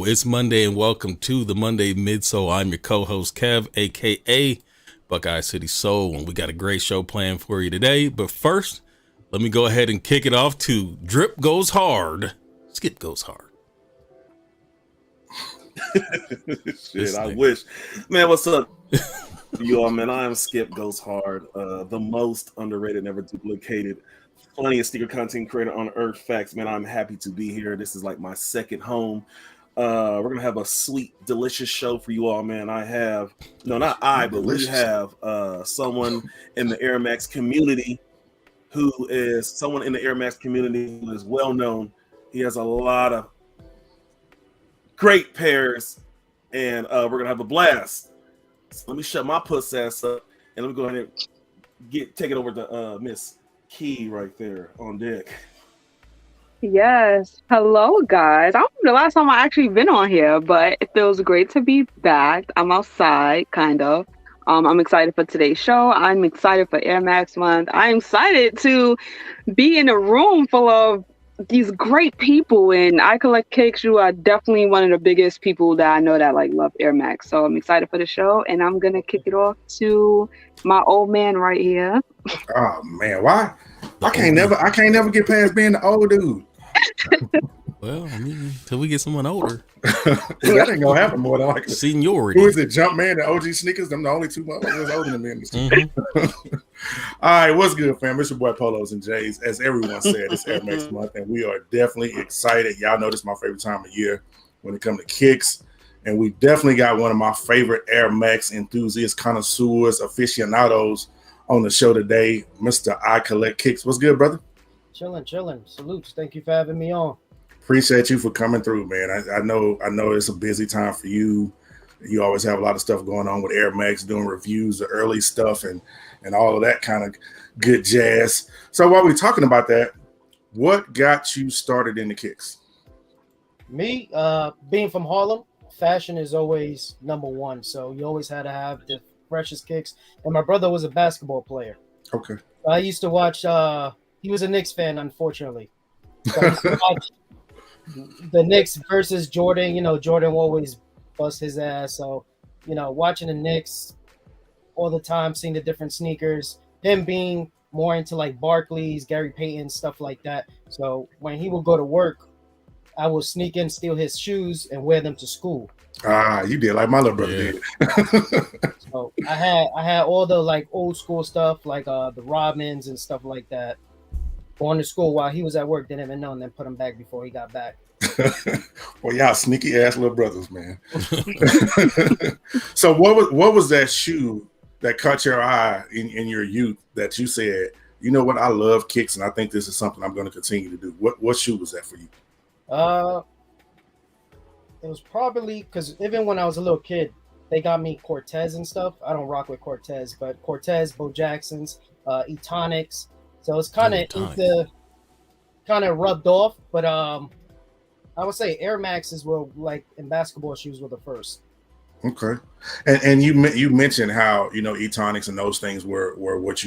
It's Monday and welcome to the Monday Midsole. I'm your co-host Kev, aka Buckeye City Soul, and we got a great show planned for you today. But first, let me go ahead and kick it off to Drip Goes Hard, Skip Goes Hard. Shit, I wish. Man, what's up, you all, man? I am Skip Goes Hard, the most underrated, never duplicated, funniest sneaker content creator on earth. Facts, man. I'm happy to be here. This is like my second home. We're gonna have a sweet, delicious show for you all, man. We have someone in the Air Max community who is well known. He has a lot of great pairs, and we're gonna have a blast. So let me shut my puss ass up and let me go ahead and take it over to Miss Key right there on deck. Yes. Hello, guys. I don't know the last time I actually been on here, but it feels great to be back. I'm outside, kind of. I'm excited for today's show. I'm excited for Air Max Month. I'm excited to be in a room full of these great people, and I Collect Kicks. You are definitely one of the biggest people that I know that love Air Max. So I'm excited for the show, and I'm gonna kick it off to my old man right here. Oh man, why? I can't never get past being the old dude. Well, I mean, till we get someone older. That ain't gonna happen more than like seniority. Who is it? Jumpman and OG Sneakers? Them the only two motherfuckers older than me in this. All right, what's good, fam? It's your boy Polos and Jays. As everyone said, it's Air Max Month, and we are definitely excited. Y'all know this is my favorite time of year when it comes to kicks. And we definitely got one of my favorite Air Max enthusiasts, connoisseurs, aficionados on the show today, Mr. I Collect Kicks. What's good, brother? Chilling. Salutes. Thank you for having me on. Appreciate you for coming through, man. I know it's a busy time for you. You always have a lot of stuff going on with Air Max, doing reviews, the early stuff, and all of that kind of good jazz. So while we're talking about that, what got you started in the kicks? Me, being from Harlem, fashion is always number one. So you always had to have the freshest kicks. And my brother was a basketball player. Okay. I used to watch. He was a Knicks fan, unfortunately. So I used to watch the Knicks versus Jordan. You know, Jordan will always bust his ass. So, you know, watching the Knicks all the time, seeing the different sneakers, him being more into like Barclays, Gary Payton, stuff like that. So when he would go to work, I would sneak in, steal his shoes, and wear them to school. You did like my little brother did. So I had all the like old school stuff, like the Rodmans and stuff like that. Going to school while he was at work, didn't even know, and then put him back before he got back. Well, y'all sneaky ass little brothers, man. So what was that shoe that caught your eye in your youth that you said, you know what, I love kicks and I think this is something I'm going to continue to do? What shoe was that for you? It was probably because even when I was a little kid, they got me Cortez and stuff. I don't rock with Cortez, but Cortez, Bo Jacksons, Etonics. So it's kind of rubbed off, but I would say Air Maxes were like in basketball shoes were the first. Okay, and you mentioned how Etonics and those things were what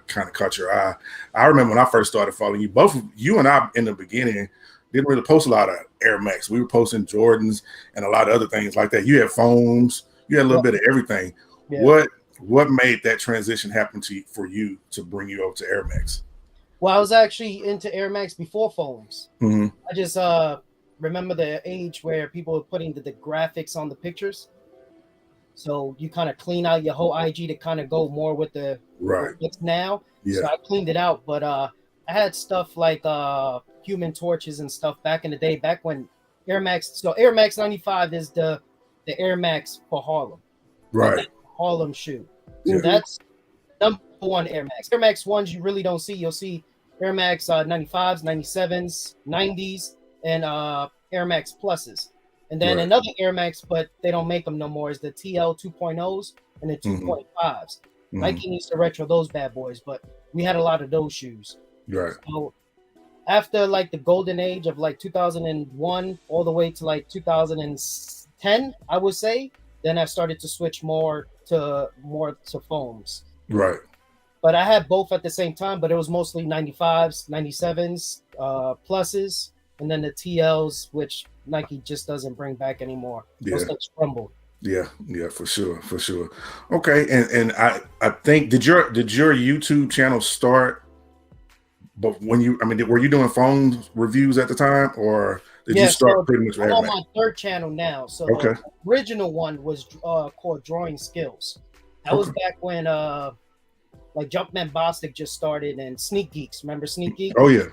kind of caught your eye. I remember when I first started following you, both you and I in the beginning didn't really post a lot of Air Max. We were posting Jordans and a lot of other things like that. You had foams, you had a little bit of everything. Yeah. What made that transition happen for you to bring you over to Air Max? Well, I was actually into Air Max before foams. Mm-hmm. I just remember the age where people were putting the graphics on the pictures. So you kind of clean out your whole IG to kind of go more with the right now. Yeah. So I cleaned it out, but I had stuff like Human Torches and stuff back in the day, back when Air Max. So Air Max 95 is the Air Max for Harlem. Right. Harlem shoe. So that's number one Air Max. Air Max ones you really don't see. You'll see Air Max 95s, 97s, 90s, and Air Max Pluses. And then another Air Max, but they don't make them no more, is the TL 2.0s and the 2.5s. Mm-hmm. Nike needs to retro those bad boys, but we had a lot of those shoes. Right. So after like the golden age of like 2001 all the way to like 2010, I would say, then I started to switch more to foams. Right. But I had both at the same time, but it was mostly 95s, 97s, pluses, and then the TLs, which Nike just doesn't bring back anymore. Yeah. Those stuff crumbled. Yeah, for sure. Okay, and I think did your YouTube channel start? But when were you doing phone reviews at the time, or did you start pretty much? I'm on my third channel now. So okay. The original one was called Drawing Skills. That was back when like Jumpman Bostic just started and Sneak Geeks. Remember Sneak Geeks? Oh yeah.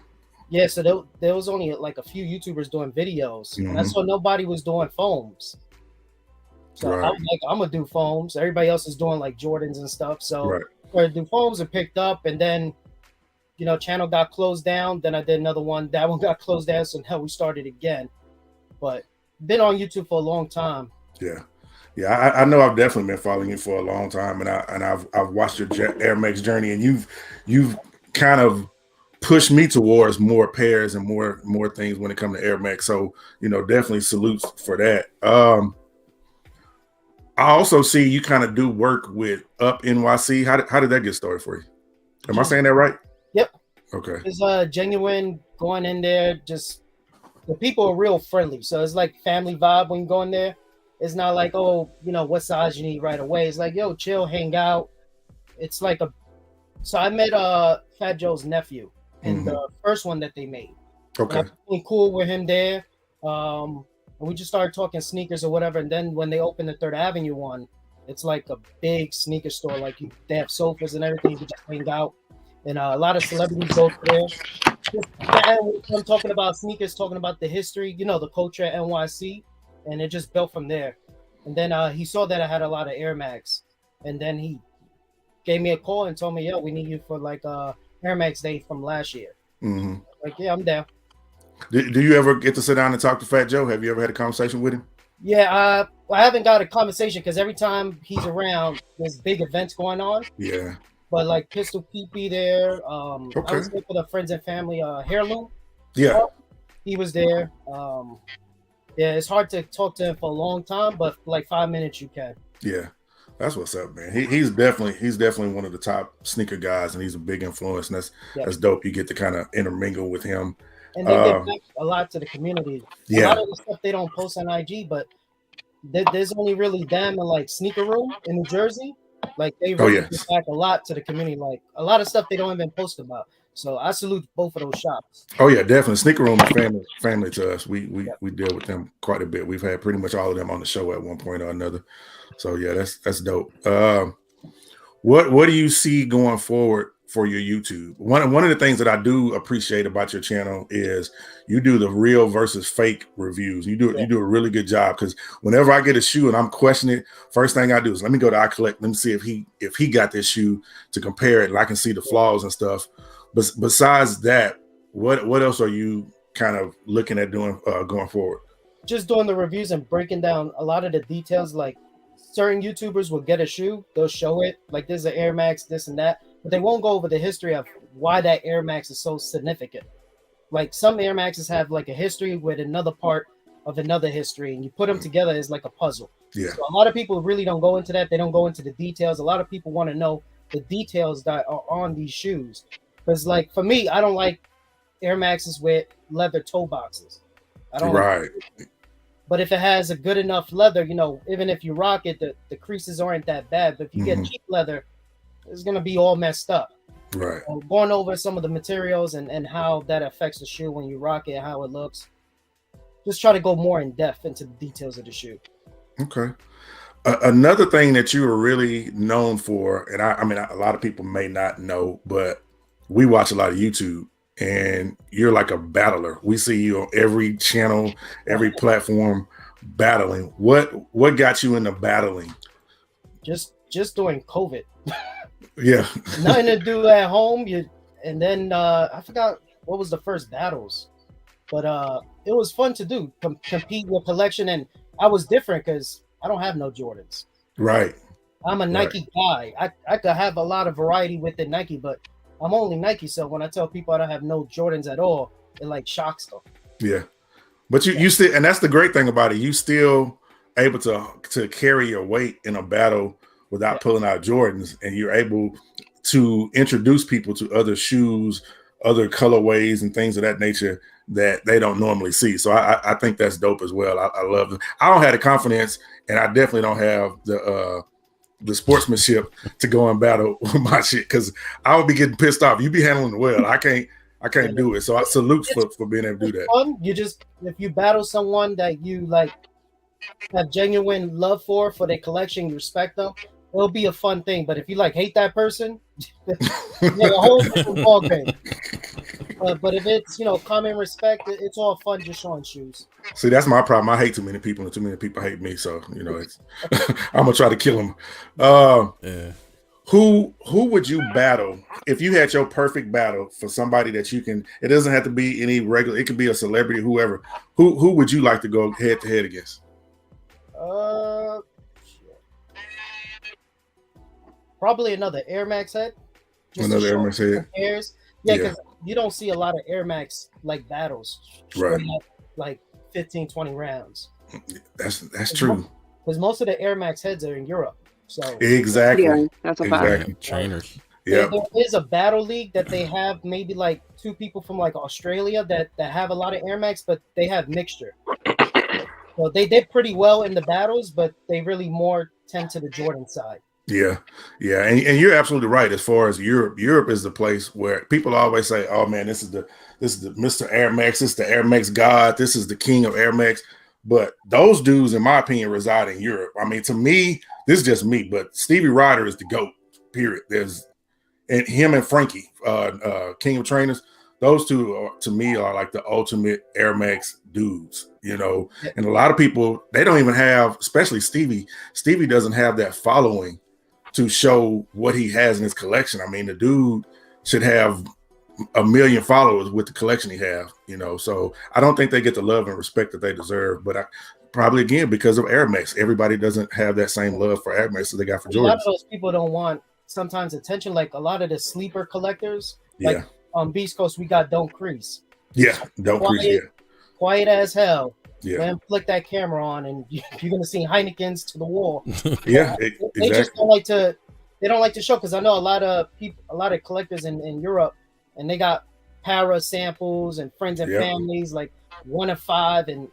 Yeah, so there was only like a few YouTubers doing videos, and I saw nobody was doing foams. So I was like, I'm gonna do foams. Everybody else is doing like Jordans and stuff. So I started to do foams and picked up, and then channel got closed down. Then I did another one. That one got closed down, so now we started again. But been on YouTube for a long time. Yeah. I know I've definitely been following you for a long time, and I've watched your Air Max journey, and you've kind of pushed me towards more pairs and more things when it comes to Air Max. So definitely salutes for that. I also see you kind of do work with Up NYC. How did that get started for you? Am I saying that right? Yep. Okay. It's genuine going in there. Just the people are real friendly, so it's like family vibe when you go in there. It's not like, oh, what size you need right away. It's like, yo, chill, hang out. It's like so I met Fat Joe's nephew in the first one that they made. Okay. And I was cool with him there. And we just started talking sneakers or whatever. And then when they opened the Third Avenue one, it's like a big sneaker store. Like they have sofas and everything. You can just hang out. And a lot of celebrities go there. I'm talking about sneakers, talking about the history, the culture at NYC. And it just built from there. And then he saw that I had a lot of Air Max. And then he gave me a call and told me, yo, we need you for like Air Max Day from last year. Like, yeah, I'm down. Do you ever get to sit down and talk to Fat Joe? Have you ever had a conversation with him? Yeah, I haven't got a conversation because every time he's around, there's big events going on. Yeah. But like Pistol Pee there. I was there for the friends and family Heirloom. Yeah. He was there. Yeah, it's hard to talk to him for a long time, but for like 5 minutes you can. Yeah. That's what's up, man. He's definitely one of the top sneaker guys, and he's a big influence, and that's dope. You get to kind of intermingle with him. And they give back a lot to the community. A lot of the stuff they don't post on IG, but there's only really them and like Sneaker Room in New Jersey. Like they really give back a lot to the community. Like a lot of stuff they don't even post about. So I salute both of those shops. Oh yeah, definitely. Sneaker Room is family to us. We deal with them quite a bit. We've had pretty much all of them on the show at one point or another. So yeah, that's dope. What do you see going forward for your YouTube? One of the things that I do appreciate about your channel is you do the real versus fake reviews. You do a really good job, because whenever I get a shoe and I'm questioning it, first thing I do is let me go to iCollect, let me see if he got this shoe to compare it, and I can see the flaws and stuff. But besides that, what else are you kind of looking at doing going forward? Just doing the reviews and breaking down a lot of the details. Like certain YouTubers will get a shoe, they'll show it like this is an Air Max, this and that, but they won't go over the history of why that Air Max is so significant. Like some Air Maxes have like a history with another part of another history, and you put them together as like a puzzle. Yeah. So a lot of people really don't go into that. They don't go into the details. A lot of people want to know the details that are on these shoes. Because like for me, I don't like Air Maxes with leather toe boxes. I don't. Right. But if it has a good enough leather, even if you rock it, the creases aren't that bad. But if you get cheap leather, it's gonna be all messed up. Right. Going over some of the materials and how that affects the shoe when you rock it, how it looks. Just try to go more in depth into the details of the shoe. Okay. Another thing that you were really known for, and I mean, a lot of people may not know, but we watch a lot of YouTube, and you're like a battler. We see you on every channel, every platform battling. What got you into battling? Just during COVID. Yeah. Nothing to do at home. And then I forgot what was the first battles, but it was fun to do, compete with collection. And I was different because I don't have no Jordans. Right. I'm a Nike guy. I could have a lot of variety within Nike, but I'm only Nike. So when I tell people I don't have no Jordans at all, it like shocks them. Yeah. But you still, and that's the great thing about it, you still able to carry your weight in a battle without pulling out Jordans, and you're able to introduce people to other shoes other colorways and things of that nature that they don't normally see. So I think that's dope as well. I love it. I don't have the confidence, and I definitely don't have the sportsmanship to go and battle with my shit, because I would be getting pissed off. You be handling it well. I can't do it. So I salute for being able to do that. Fun. You just, if you battle someone that you like have genuine love for their collection, you respect them, it'll be a fun thing. But if you like hate that person, a whole different ball game. But if it's, you know, common respect, it's all fun just showing shoes. See, that's my problem. I hate too many people, and too many people hate me. So, you know, it's I'm gonna try to kill them. Yeah. Who would you battle if you had your perfect battle for somebody that you can? It doesn't have to be any regular. It could be a celebrity, whoever. Who would you like to go head to head against? Probably another Air Max head. Another Air Max head. Yeah, because you don't see a lot of Air Max like battles. Right. Like 15, 20 rounds. That's true. Because most of the Air Max heads are in Europe. So exactly. Yeah, that's a fact. Exactly. Trainers. Yeah. There is a battle league that they have maybe like 2 people from like Australia that have a lot of Air Max, but they have mixture. So they did pretty well in the battles, but they really more tend to the Jordan side. Yeah, and you're absolutely right. As far as Europe is the place where people always say, "Oh man, this is the Mr. Air Max. This is the Air Max God. This is the king of Air Max." But those dudes, in my opinion, reside in Europe. I mean, to me, this is just me, but Stevie Ryder is the GOAT. Period. And him and Frankie, King of Trainers. Those two, to me, are like the ultimate Air Max dudes. You know, and a lot of people, they don't even have, especially Stevie. Stevie doesn't have that following to show what he has in his collection. I mean, the dude should have 1 million followers with the collection he have, you know. So I don't think they get the love and respect that they deserve. But probably again because of Air Max, everybody doesn't have that same love for Air Max that they got for Jordan. A lot of those people don't want sometimes attention. Like a lot of the sleeper collectors, like on Beast Coast, we got Don't Crease. Yeah, Don't Crease. Yeah, quiet as hell. Yeah, man, flick that camera on, and you're gonna see Heineken's to the wall. Yeah, they just don't like to. They don't like to show, because I know a lot of people, a lot of collectors in Europe, and they got para samples and friends and families, like 1 of 5, and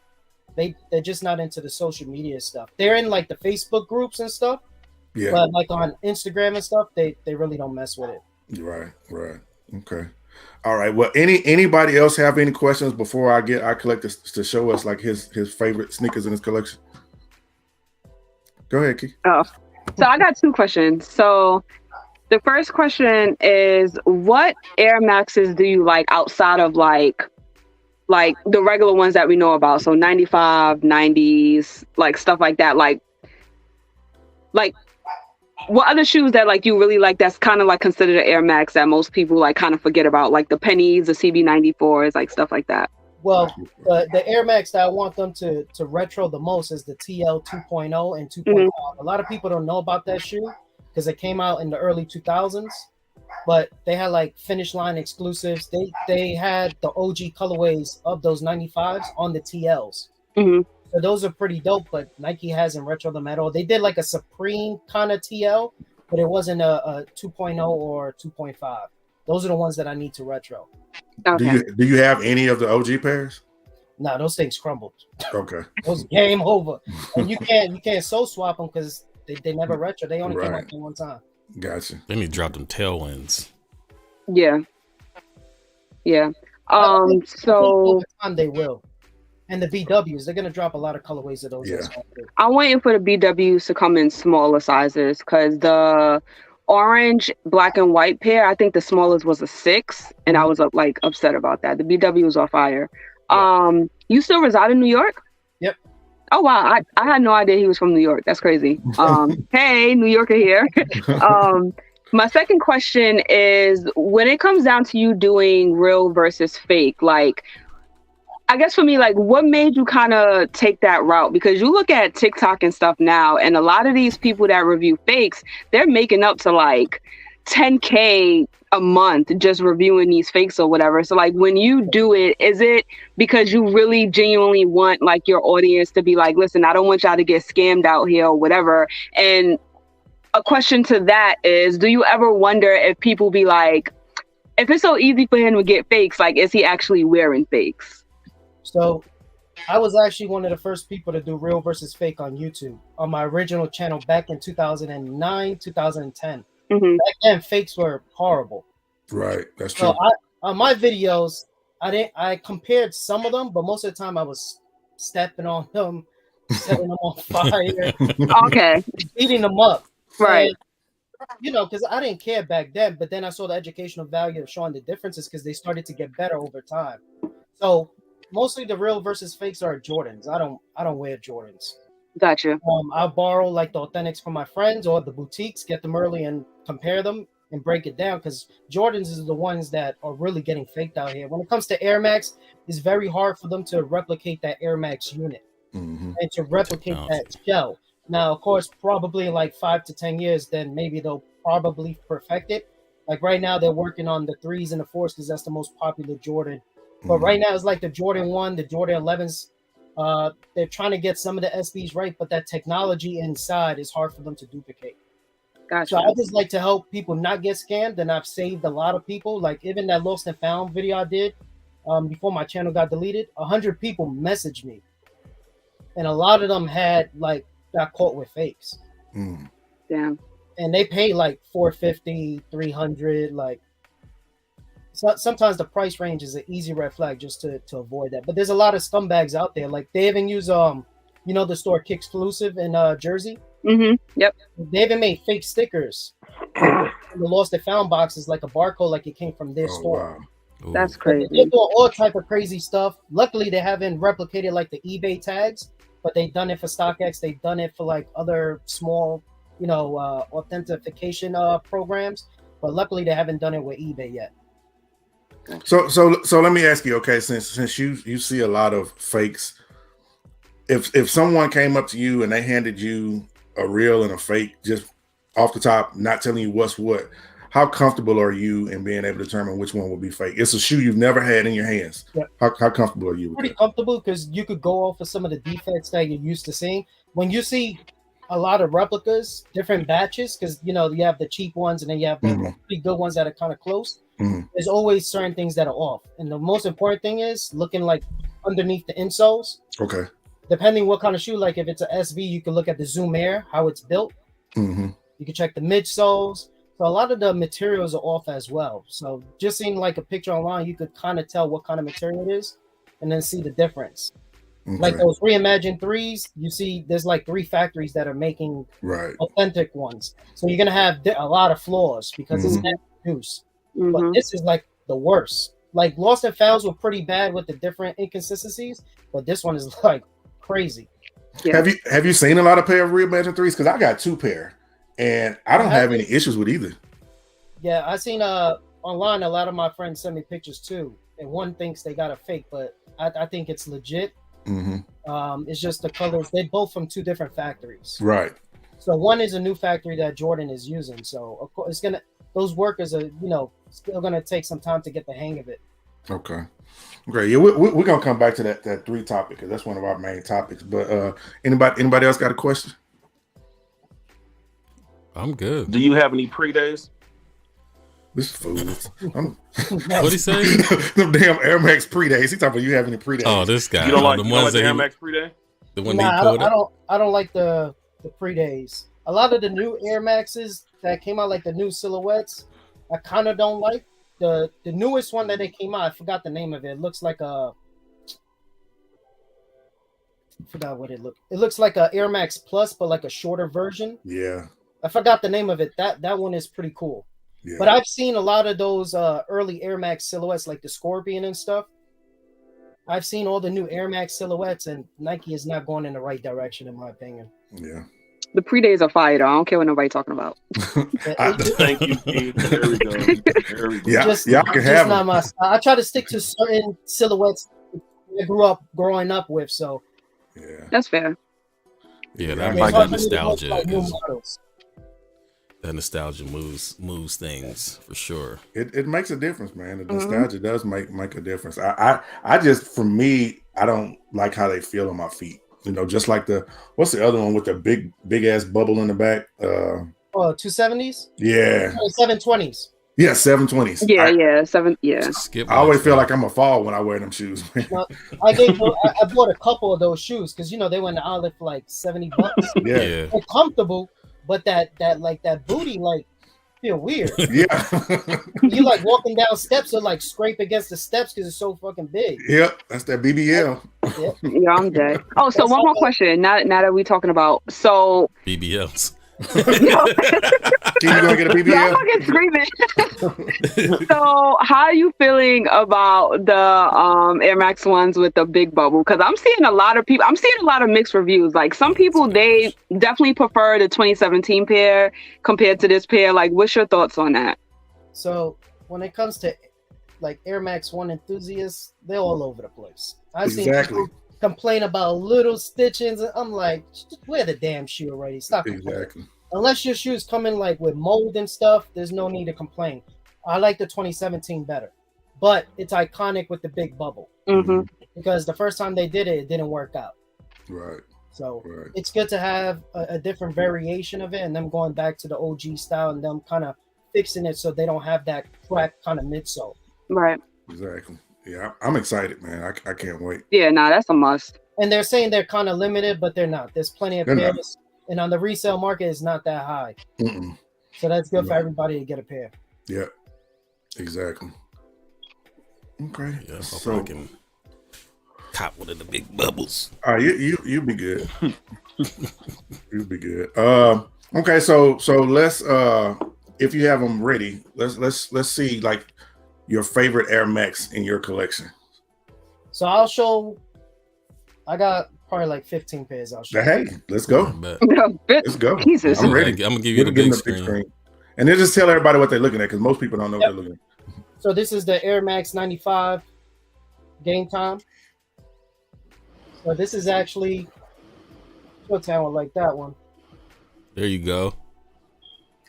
they're just not into the social media stuff. They're in like the Facebook groups and stuff, but like on Instagram and stuff, they really don't mess with it. Right. Okay. All right. Well, anybody else have any questions before I collect this to show us like his favorite sneakers in his collection? Go ahead, Key. Oh, so I got 2 questions. So the first question is, what Air Maxes do you like outside of like the regular ones that we know about? So 95, 90s, like stuff like that. Like what other shoes that like you really like that's kind of like considered an Air Max that most people like kind of forget about, like the pennies, the CB94s, like stuff like that? Well, the Air Max that I want them to retro the most is the TL 2.0 and 2.5. Mm-hmm. A lot of people don't know about that shoe because it came out in the early 2000s, but they had like Finish Line exclusives. They had the OG colorways of those 95s on the TLs. Mm-hmm. So those are pretty dope, but Nike hasn't retro them at all. They did like a Supreme kind of TL, but it wasn't a 2.0 or 2.5. Those are the ones that I need to retro. Okay. Do you have any of the OG pairs? No, those things crumbled. Okay. Those game over. And you can't soul swap them because they never retro. They only came out one time. Gotcha. They need to drop them tailwinds. Yeah. So over time they will. And the BWs, they're gonna drop a lot of colorways of those. Yeah. I'm waiting for the BWs to come in smaller sizes, because the orange, black, and white pair, I think the smallest was a 6, and I was like upset about that. The BWs are fire. Yeah. You still reside in New York? Yep. Oh wow, I had no idea he was from New York. That's crazy. Hey, New Yorker here. My second question is, when it comes down to you doing real versus fake, like, I guess for me, like, what made you kind of take that route? Because you look at TikTok and stuff now, and a lot of these people that review fakes, they're making up to like 10K a month just reviewing these fakes or whatever. So like, when you do it, is it because you really genuinely want like your audience to be like, listen, I don't want y'all to get scammed out here or whatever? And a question to that is, do you ever wonder if people be like, if it's so easy for him to get fakes, like, is he actually wearing fakes? So I was actually one of the first people to do real versus fake on YouTube on my original channel back in 2009, 2010. Mm-hmm. Back then, fakes were horrible. Right, that's true. So on my videos, I compared some of them, but most of the time I was stepping on them, setting them on fire, Okay. beating them up. Right. And, because I didn't care back then, but then I saw the educational value of showing the differences because they started to get better over time. So mostly the real versus fakes are Jordans. I don't wear Jordans. Gotcha. I borrow like the authentics from my friends or the boutiques, get them early and compare them and break it down because Jordans is the ones that are really getting faked out here. When it comes to Air Max, it's very hard for them to replicate that Air Max unit and to replicate that shell. Now, of course, probably in like 5 to 10 years, then maybe they'll probably perfect it. Like right now, they're working on the 3s and the 4s because that's the most popular Jordan. But right now, it's like the Jordan 1, the Jordan 11s. They're trying to get some of the SBs right, but that technology inside is hard for them to duplicate. Gotcha. So I just like to help people not get scammed, and I've saved a lot of people. Like even that lost and found video I did before my channel got deleted, 100 people messaged me, and a lot of them got caught with fakes. Damn. And they pay like $450, $300. Like sometimes the price range is an easy red flag just to avoid that. But there's a lot of scumbags out there. Like they even use the store Kick Exclusive in Jersey. Mm-hmm. Yep. They even made fake stickers. The lost and found box is like a barcode, like it came from their store. Wow. That's crazy. They're doing all type of crazy stuff. Luckily, they haven't replicated like the eBay tags, but they've done it for StockX. They've done it for like other small, authentication programs. But luckily, they haven't done it with eBay yet. So let me ask you, okay, since you see a lot of fakes, if someone came up to you and they handed you a real and a fake just off the top, not telling you what's what, how comfortable are you in being able to determine which one will be fake? It's a shoe you've never had in your hands. Yeah. How comfortable are you with Pretty that? comfortable because you could go off of some of the defects that you're used to seeing. When you see a lot of replicas, different batches, because you have the cheap ones and then you have the pretty good ones that are kind of close. There's always certain things that are off. And the most important thing is looking like underneath the insoles. Okay. Depending what kind of shoe, like if it's a SV, you can look at the Zoom Air, how it's built. You can check the midsoles. So a lot of the materials are off as well. So just seeing like a picture online, you could kind of tell what kind of material it is and then see the difference. Okay. Like those reimagined 3s, you see there's like 3 factories that are making authentic ones. So you're going to have a lot of flaws because it's not produced. But this is like the worst. Like lost and founds were pretty bad with the different inconsistencies, but this one is like crazy. Yeah. Have you seen a lot of pair of reimagined 3s? Because I got 2 pair. And I don't have any issues with either. Yeah, I seen online a lot of my friends send me pictures too, and one thinks they got a fake, but I think it's legit. It's just the colors. They're both from 2 different factories. Right. So one is a new factory that Jordan is using. So of course those workers are still gonna take some time to get the hang of it. Okay. Great. Yeah, we're gonna come back to that 3 topic because that's one of our main topics. But anybody else got a question? I'm good. Do you have any pre-days? This fools. What'd he say? Them damn Air Max pre-days. He talking about you having any pre-days. Oh, this guy. You don't like the Air Max pre-day? The one he pulled up? I don't like the pre-days. A lot of the new Air Maxes that came out, like the new silhouettes, I kind of don't like. The newest one that they came out, I forgot the name of it. It looks like I forgot what it looked. It looks like a Air Max Plus, but like a shorter version. Yeah. I forgot the name of it. That one is pretty cool. Yeah. But I've seen a lot of those early Air Max silhouettes, like the Scorpion and stuff. I've seen all the new Air Max silhouettes, and Nike is not going in the right direction, in my opinion. Yeah. The pre-days are fire, though. I don't care what nobody's talking about. Thank you, Steve. There we go. There we go. Yeah, y'all can have not my style. I try to stick to certain silhouettes I grew up growing up with, so. Yeah. That's fair. Yeah, that nostalgia is... That nostalgia moves things for sure. It makes a difference, man. The nostalgia does make a difference. I just, for me, I don't like how they feel on my feet. Just like what's the other one with the big ass bubble in the back? 270s? Yeah. 720s. Yeah, 720s. Yeah, 7. Yeah. Skip I always like feel that. like I'm a fall when I wear them shoes. No, I bought a couple of those shoes because they went to outlet for like $70. Yeah. Yeah. They're comfortable, but that booty feel weird. Yeah. You like walking down steps or like scrape against the steps because it's so fucking big. Yep. That's that BBL. Yeah, I'm dead. Oh, so one more question. Now that we're talking about, so BBLs. yo, Can you go get a yo, I'm BBL? fucking screaming. So, how are you feeling about the Air Max ones with the big bubble? Because I'm seeing a lot of mixed reviews. Like some people, they definitely prefer the 2017 pair compared to this pair. Like, what's your thoughts on that? So when it comes to like Air Max 1 enthusiasts, they're all over the place. I've seen Exactly. people complain about little stitchings, and I'm like, just wear the damn shoe already. Stop complaining. Exactly. Unless your shoes come in like with mold and stuff, there's no need to complain. I like the 2017 better, but it's iconic with the big bubble Mm-hmm. because the first time they did it, it didn't work out. Right. So Right. it's good to have a different variation of it, and them going back to the OG style and them kind of fixing it so they don't have that cracked kind of midsole. Right. Exactly. Yeah, I'm excited, man. I can't wait. Yeah, nah, that's a must. And they're saying they're kind of limited, but they're not. There's plenty of They're not. pairs, and on the resale market, it's not that high. Mm-mm. So that's good for Right. everybody to get a pair. Yeah. Exactly. Okay. Yeah, hopefully So, I can cop one of the big bubbles. all right, you be good. You'll be good. Okay, so let's if you have them ready, let's see like your favorite Air Max in your collection. So I'll show. I got probably like 15 pairs. I'll show. Hey, let's go. But Let's go. Jesus. I'm ready. I'm gonna give you the Give big them screen. And then just tell everybody what they're looking at because most people don't know what Yep. they're looking at. So this is the Air Max 95 Game Time. So this is actually what talent like that one. There you go.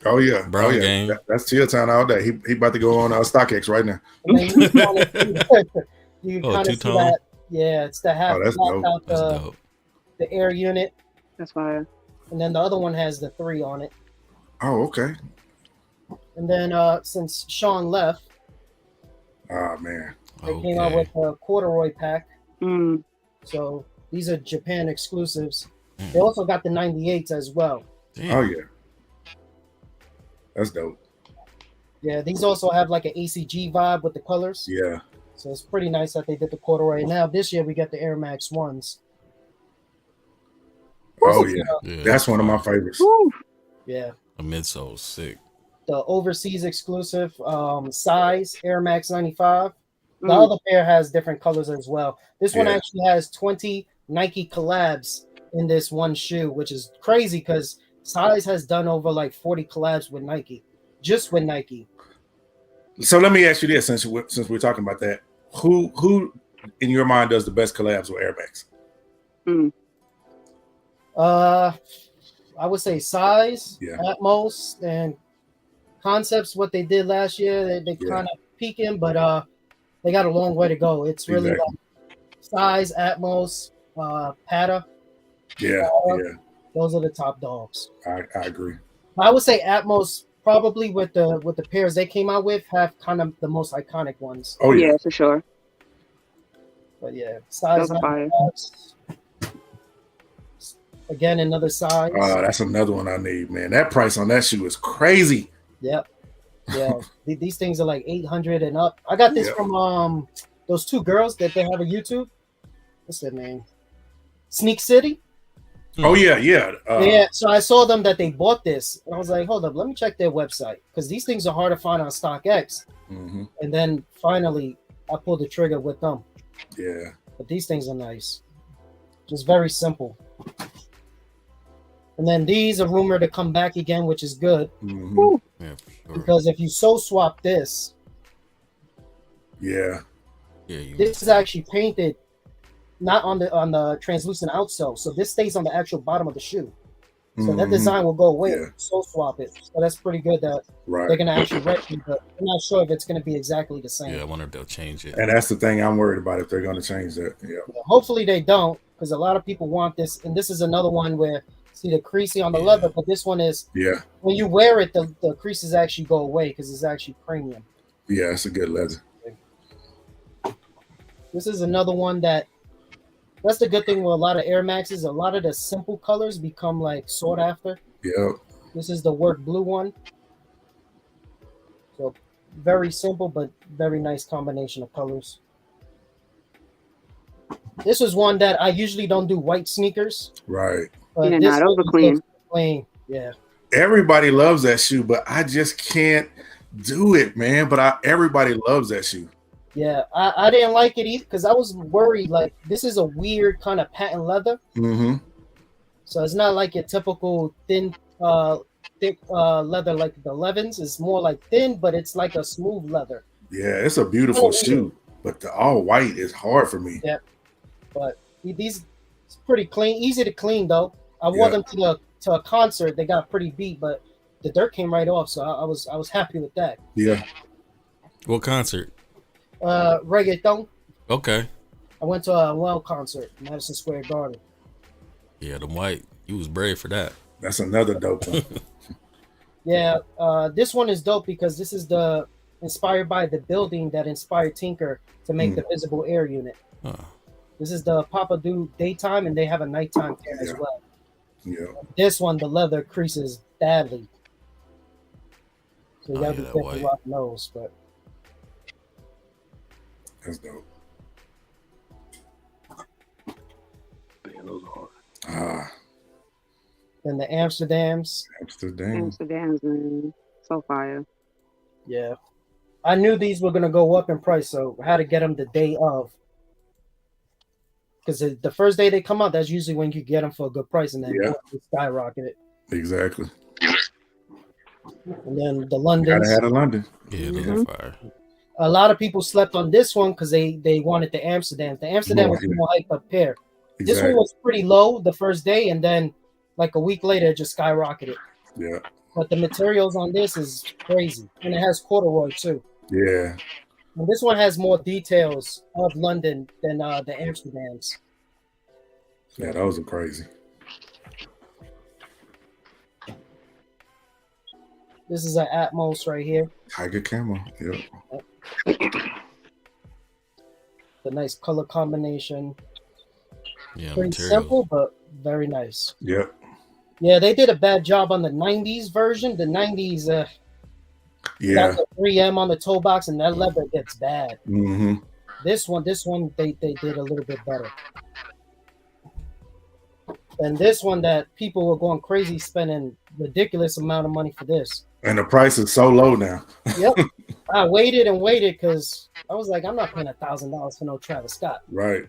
Oh yeah, Brown oh, yeah. game. That's Chill Town all day. He about to go on StockX right now. And then you kind of see two-tone? that. Yeah, it's the half Oh, that's blacked dope. out That's dope. the air unit, That's fire. and then the other one has the 3 on it. Oh, okay. And then since Sean left, Oh man. they came out with a corduroy pack. Mm. So these are Japan exclusives. Mm. They also got the 98s as well. Damn. Oh yeah. That's dope. Yeah, these also have like an ACG vibe with the colors. Yeah. So it's pretty nice that they did the corduroy. Now this year we got the Air Max 1s. Oh yeah. Yeah, That's one of my favorites. Woo. Yeah. A midsole sick. The overseas exclusive size Air Max 95. The Mm. other pair has different colors as well. This one Yeah. actually has 20 Nike collabs in this one shoe, which is crazy because Size has done over like 40 collabs with Nike, just with Nike. So let me ask you this, since we're talking about that, who in your mind does the best collabs with Air Max? Mm. I would say Size, Yeah. Atmos, and Concepts. What they did last year, they Yeah. kind of peaking, but they got a long way to go. It's really Exactly. like Size, Atmos, Pata. Yeah, yeah, Those are the top dogs. I agree. I would say Atmos probably with the pairs they came out with have kind of the most iconic ones. Oh yeah, Yeah, for sure. But yeah, Size That's fire. 95s. Again, another Size. That's another one I need, man. That price on that shoe is crazy. Yep. Yeah. These things are like 800 and up. I got this Yeah. from those two girls that they have a YouTube. What's their name? Sneak City. Oh yeah, yeah. Yeah. So I saw them that they bought this, and I was like, hold up, let me check their website because these things are hard to find on StockX. hmm And then finally, I pulled the trigger with them. Yeah. But these things are nice. Just very simple. And then these are rumored to come back again, which is good hmm Yeah, for sure. because if you so swap this, Yeah. Yeah, this is actually painted not on the translucent outsole, so this stays on the actual bottom of the shoe. So that Mhm. design will go away. Yeah. So swap it. So that's pretty good that they're Right. gonna actually retro, but I'm not sure if it's gonna be exactly the same. Yeah, I wonder if they'll change it. And that's the thing I'm worried about if they're going to change that. Yeah. Hopefully they don't, because a lot of people want this, and this is another one where See the creasing on the leather, but this one is when you wear it, the creases actually go away because it's actually premium. Yeah, it's a good leather. This is another one that's the good thing with a lot of Air Maxes. A lot of the simple colors become like sought after. Yeah. This is the work blue one. So very simple, but very nice combination of colors. This is one that I usually don't do white sneakers. Right. But Yeah, this those are clean. Clean. Yeah. Everybody loves that shoe, but I just can't do it, man. But everybody loves that shoe. Yeah, I didn't like it either because I was worried. Like, this is a weird kind of patent leather. Mm-hmm. So it's not like your typical thin, thick leather like the 11s. It's more like thin, but it's like a smooth leather. Yeah, it's a beautiful shoe, but the all white is hard for me. Yeah, but these it's pretty clean, easy to clean though. I wore them to a concert. They got pretty beat, but the dirt came right off, so I was happy with that. Yeah. What concert? Reggaeton. Okay. I went to a Well concert, Madison Square Garden. Yeah, the white. You was brave for that. That's another dope one. Yeah, this one is dope because this is inspired by the building that inspired Tinker to make the visible air unit. Oh. This is the Papa Do daytime, and they have a nighttime care as well. Yeah. This one, the leather creases badly, so you gotta be careful rocking those. But that's dope. Man, those are hard. then the Amsterdams. Amsterdam's, man. So fire. Yeah, I knew these were gonna go up in price, so I had to get them the day of. Because the first day they come out, that's usually when you get them for a good price, and then they skyrocket it. Exactly. And then the Londons. Gotta have a London. Yeah, those are fire. A lot of people slept on this one because they wanted the Amsterdam. The Amsterdam was more hype up pair. Exactly. This one was pretty low the first day, and then like a week later, it just skyrocketed. Yeah. But the materials on this is crazy, and it has corduroy too. Yeah. And this one has more details of London than the Amsterdams. Yeah, those are crazy. This is an Atmos right here. Tiger camo. Yep. The nice color combination. Yeah, Pretty materials. simple, but very nice. Yep. Yeah, they did a bad job on the 90s version. The 90s, got the 3M on the toe box, and that leather gets bad. Mm-hmm. This one, they did a little bit better. And this one that people were going crazy spending ridiculous amount of money for this. And the price is so low now. Yep. I waited and waited because I was like, I'm not paying $1,000 for no Travis Scott. Right.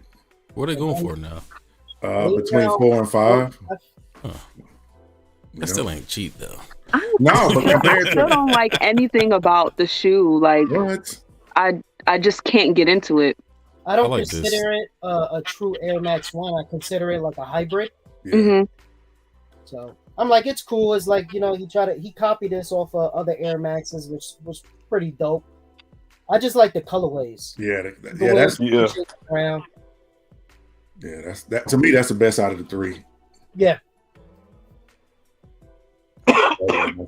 What are they going for now? Between 4 and 5. Huh. That still ain't cheap though. No, but compared I still don't like anything about the shoe. Like, what? I just can't get into it. I don't like consider it a true Air Max 1. I consider it like a hybrid. Yeah. Mm-hmm. So I'm like, it's cool. It's like, he copied this off of other Air Maxes, which was pretty dope. I just like the colorways. That's that to me. That's the best out of the 3. Yeah.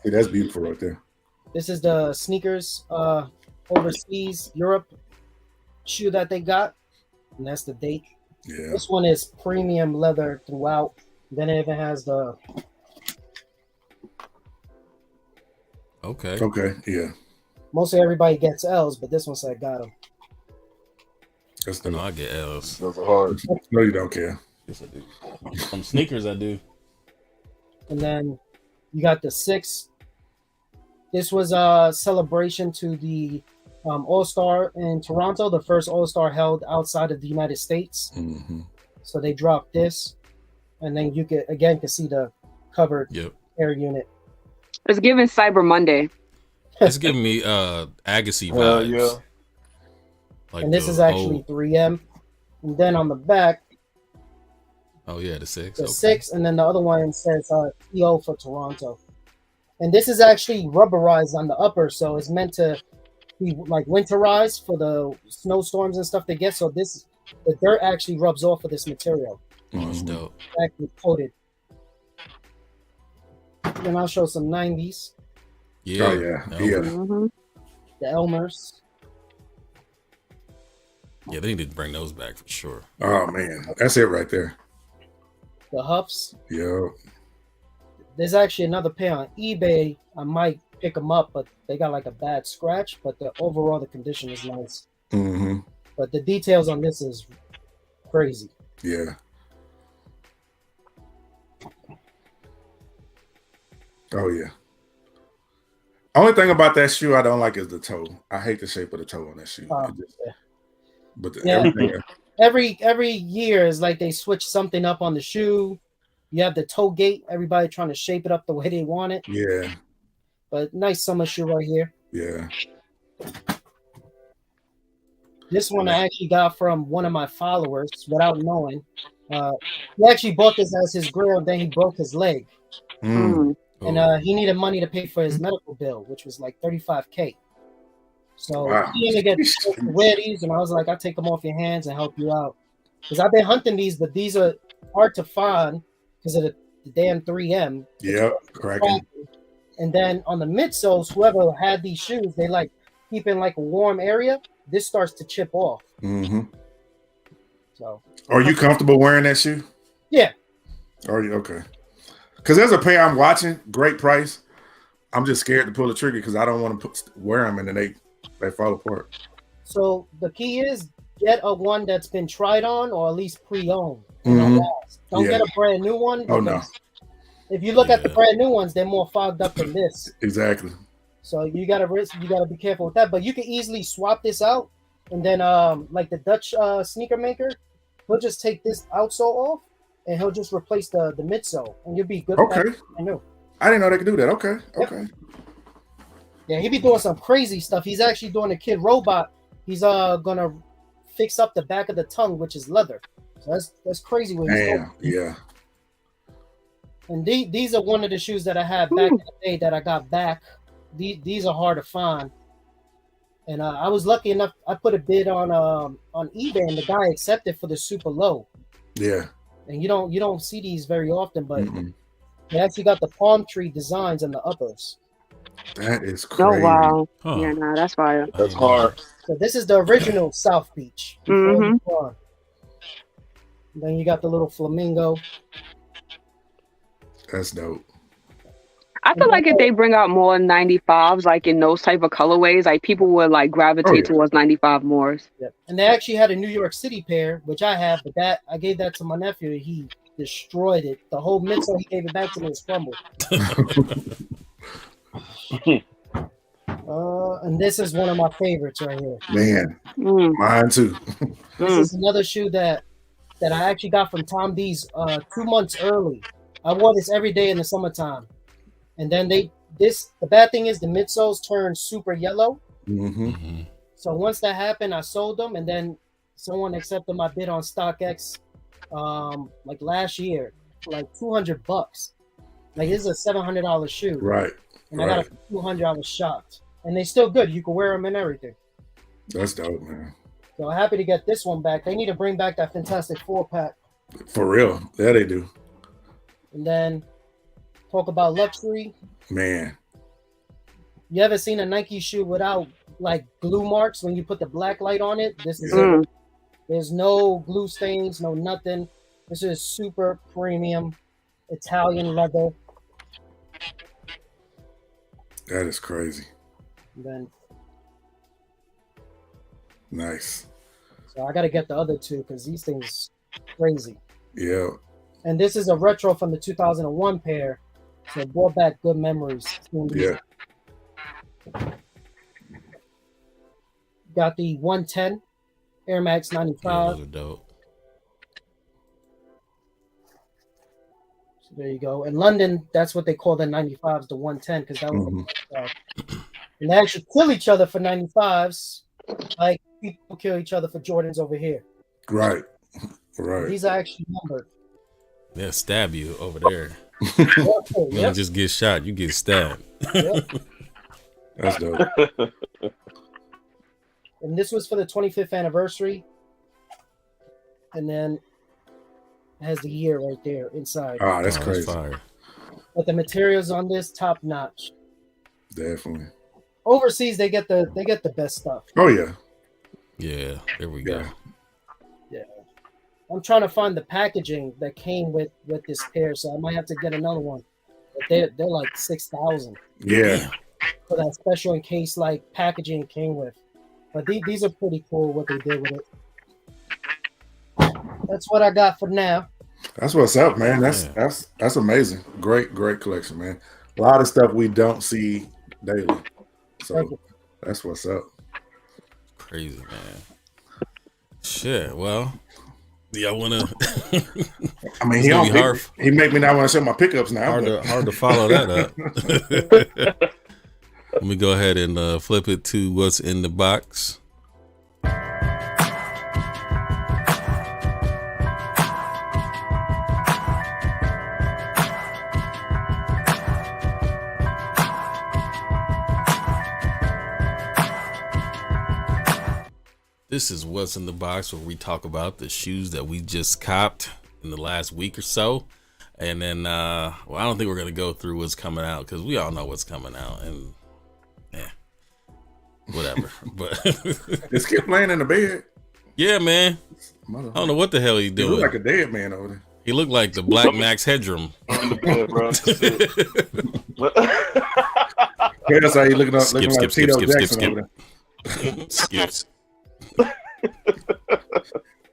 See, that's beautiful right there. This is the sneakers overseas Europe shoe that they got, and that's the date. Yeah. This one is premium leather throughout. Then it even has the Okay. Yeah. mostly everybody gets L's, but this one said got them. That's No, I get L's. those are hard. No, you don't care. Yes, I do. Some sneakers, I do. And then you got the 6. This was a celebration to the All-Star in Toronto, the first All-Star held outside of the United States. Mm-hmm. So they dropped this, and then you can see the covered air unit. It's giving Cyber Monday. It's giving me Agassi vibes. Yeah. Like And this is actually 3M. And then on the back, oh yeah, the 6. the 6, and then the other one says TO for Toronto. And this is actually rubberized on the upper, so it's meant to be like winterized for the snowstorms and stuff they get. So the dirt actually rubs off of this material. Oh, that's dope. It's actually coated. Then I'll show some 90s. Yeah. Oh yeah, No. yeah. Mhm. The Elmers. Yeah, they need to bring those back for sure. Oh man, that's it right there. The Huffs. Yeah. There's actually another pair on eBay. I might pick them up, but they got like a bad scratch. But overall, the condition is nice. Mm-hmm. But the details on this is crazy. Yeah. Oh yeah. Only thing about that shoe I don't like is the toe. I hate the shape of the toe on that shoe. Oh, It just- yeah. But Yeah. everything. Every year is like they switch something up on the shoe. You have the toe gate. Everybody trying to shape it up the way they want it. Yeah. But nice summer shoe right here. Yeah. This one I actually got from one of my followers without knowing. He actually bought this as his grill, then he broke his leg. Mm. Mm. And he needed money to pay for his medical bill, which was like $35K. So Wow. he didn't get to wear these, and I was like, I'll take them off your hands and help you out. Because I've been hunting these, but these are hard to find because of the damn 3M. Yeah. Cracking. And then on the midsoles, whoever had these shoes, they like keep in like a warm area. This starts to chip off. Mm-hmm. So Are you comfortable wearing that shoe? yeah. Are you okay? Because there's a pair I'm watching, great price. I'm just scared to pull the trigger because I don't want to wear them and then they fall apart. So the key is get a one that's been tried on or at least pre-owned. Mhm. Don't Yeah. get a brand new one. Oh no, because if you look at the Yeah. brand new ones, they're more fogged up than this. exactly. So you gotta be careful with that. But you can easily swap this out, and then like the Dutch sneaker maker, he'll just take this outsole off, and he'll just replace the midsole, and you'll be good. Okay. I know. I didn't know they could do that. Okay, Yep. okay. Yeah, he be doing some crazy stuff. He's actually doing a kid robot. He's gonna fix up the back of the tongue, which is leather. So that's crazy what he's doing. Damn, yeah. And these are one of the shoes that I had back in the day that I got back. These are hard to find. And I was lucky enough. I put a bid on eBay, and the guy accepted for the super low. Yeah. And you don't see these very often, but Mm-mm. they actually got the palm tree designs on the uppers. That is Oh crazy. wow. Huh. Yeah, nah, that's fire. That's hard. So this is the original South Beach. Mhm. Then you got the little flamingo. That's dope. I feel like if they bring out more 95s, like in those type of colorways, like people would like gravitate yeah. towards 95 more. Yep. And they actually had a New York City pair, which I have, but that I gave that to my nephew. He destroyed it. The whole midsole, he gave it back to me. It's crumbled. And this is one of my favorites right here. Man, Mm, mine too. This mm. is another shoe that I actually got from Tom D's 2 months early. I wore this every day in the summertime. And then the bad thing is the midsoles turn super yellow. Mm-hmm. Mhm. So once that happened, I sold them, and then someone accepted my bid on StockX like last year for like $200. Like this is a $700 shoe. Right. And I got it for 200. I was shocked. And they still good. You can wear them and everything. That's dope, man. So happy to get this one back. They need to bring back that Fantastic 4-pack. For real. Yeah, they do. And then talk about luxury. Man. You ever seen a Nike shoe without like glue marks when you put the black light on it? This is Mm. it. There's no glue stains, no nothing. This is super premium Italian leather. That is crazy. And then Nice. so I gotta get the other two because these things crazy. Yeah. And this is a retro from the 2001 pair. So it brought back good memories. Yeah. Got the 110 Air Max Yeah, 95. those are dope. So there you go. In London, that's what they call the 95s, the 110, because that was Mhm. and they actually kill each other for 95s, like people kill each other for Jordans over here. Right. Right. These are actually numbered. They'll stab you over there. Yep. You don't just get shot, you get stabbed. Yep. That's dope. And this was for the 25th anniversary. And then it has the year right there inside. Ah, that's Oh, crazy. fire. but the materials on this top notch. Definitely. Overseas, they get the best stuff. Oh yeah. Yeah, there we go. Yeah, I'm trying to find the packaging that came with this pair, so I might have to get another one. But they're like 6,000 Yeah. for that special in case like packaging it came with. But these are pretty cool what they did with it. That's what I got for now. That's what's up, man. That's amazing. Great collection, man. A lot of stuff we don't see daily. So that's what's up. Crazy, man. Shit. Well, yeah, I want to. I mean, he make me not want to show my pickups now. Hard to follow that up. Let me go ahead and flip it to what's in the box. This is what's in the box, where we talk about the shoes that we just copped in the last week or so. And then, well, I don't think we're going to go through what's coming out, because we all know what's coming out. And, yeah, whatever. But just keep laying in the bed. Yeah, man. I don't know what the hell he's doing. He look like a dead man over there. He looked like the Black Max Headroom. Yeah, that's how he looking like Tito Jackson over there. Skips.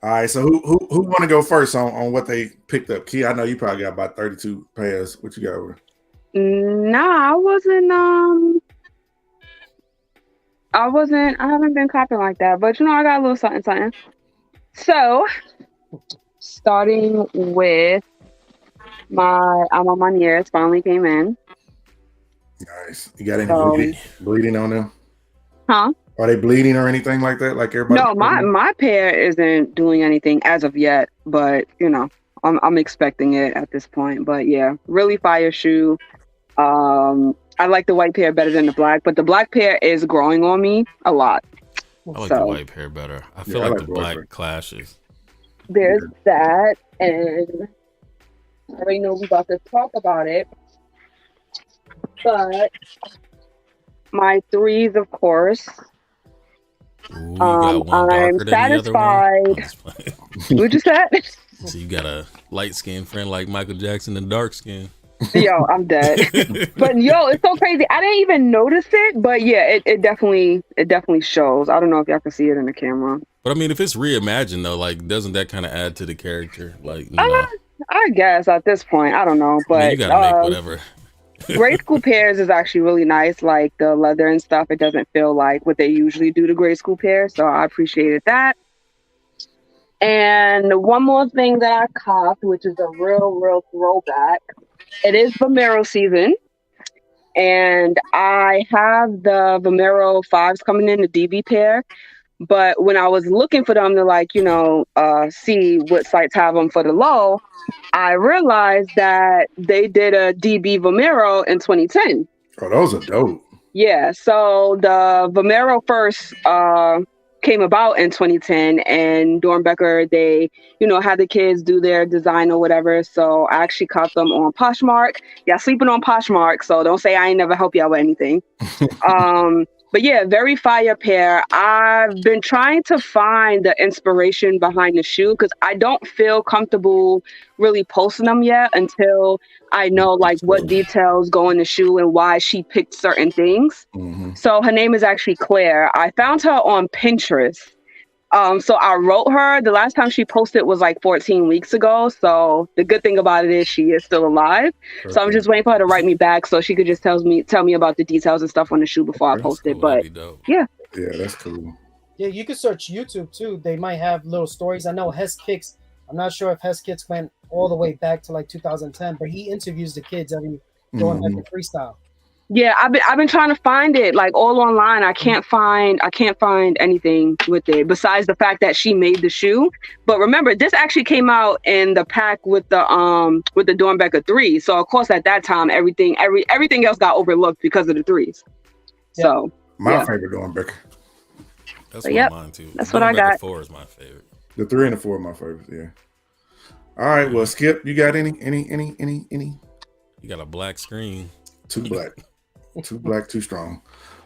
All right, so who want to go first on what they picked up? Key, I know you probably got about 32 pairs. What you got over? Nah, I haven't been copying like that, but I got a little something. So, starting with my Alma Maniers finally came in. Nice. You got any bleeding on them? Huh? Are they bleeding or anything like that? Like everybody? No, my pair isn't doing anything as of yet, but I'm expecting it at this point. But yeah, really fire shoe. I like the white pair better than the black, but the black pair is growing on me a lot. I like the white pair better. I feel like the black clashes. There's that, and I already know we're about to talk about it. But my threes, of course. Ooh, I'm satisfied. What you said? So you got a light skinned friend like Michael Jackson and dark skin. Yo, I'm dead. But it's so crazy. I didn't even notice it, but yeah, it definitely shows. I don't know if y'all can see it in the camera. But I mean, if it's reimagined though, like, doesn't that kind of add to the character? Like, I guess at this point, I don't know, but you gotta make whatever. Grade school pairs is actually really nice, like the leather and stuff. It doesn't feel like what they usually do to grade school pairs, so I appreciated that. And one more thing that I copped, which is a real throwback. It is Vomero season, and I have the Vomero 5s coming in, the DB pair. But when I was looking for them to see what sites have them for the low, I realized that they did a DB Vomero in 2010. Oh, those are dope. Yeah, so the Vomero first came about in 2010, and Dornbecker, they, had the kids do their design or whatever. So I actually caught them on Poshmark. Y'all sleeping on Poshmark, so don't say I ain't never help y'all with anything. But yeah, very fire pair. I've been trying to find the inspiration behind the shoe because I don't feel comfortable really posting them yet until I know what details go in the shoe and why she picked certain things. Mm-hmm. So her name is actually Claire. I found her on Pinterest. So I wrote her. The last time she posted was 14 weeks ago. So the good thing about it is she is still alive. Perfect. So I'm just waiting for her to write me back so she could just tell me about the details and stuff on the shoe before I post it. But yeah, that's cool. Yeah, you can search YouTube too. They might have little stories. I know Hess Kicks. I'm not sure if Hess Kicks went all the way back to 2010, but he interviews the kids every going like a freestyle. Yeah, I've been trying to find it all online. I can't find anything with it besides the fact that she made the shoe. But remember, this actually came out in the pack with the Dornbecker 3. So of course at that time everything else got overlooked because of the 3s. Yeah. So my favorite Dornbecker. That's mine too. That's what I got. 4 is my favorite. The 3 and the 4 are my favorites. Yeah. All right. Well, Skip, you got any? You got a black screen. Too black. Too black, too strong.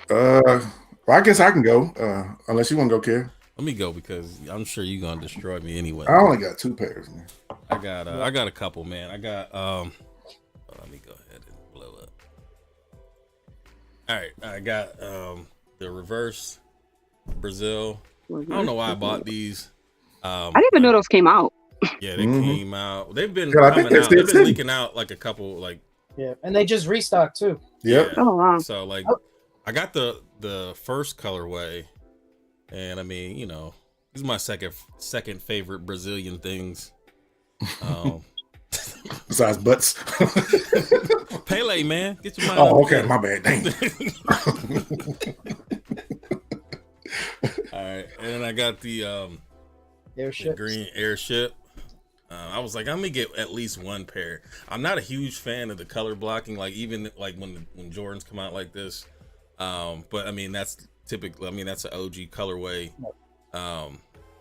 Well, I guess I can go. Unless you want to go, Kev. Let me go because I'm sure you're gonna destroy me anyway. I only got 2 pairs, man. I got a couple, man. I got let me go ahead and blow up. All right, I got the reverse Brazil. I don't know why I bought these. I didn't even know those came out. Yeah, they came out. They've been God, coming out. They've been leaking out like a couple, like. Yeah, and they just restocked too. Yep. Yeah. Oh wow. So like, I got the first colorway, and I mean, you know, this is my second favorite Brazilian things. Besides butts. Pele, man, get your mind. Oh, okay, my bad. Dang. All right, and then I got the Airship. green airship. I was like, I'm gonna get at least one pair. I'm not a huge fan of the color blocking, like even like when Jordans come out like this. But I mean that's typically, I mean that's an OG colorway,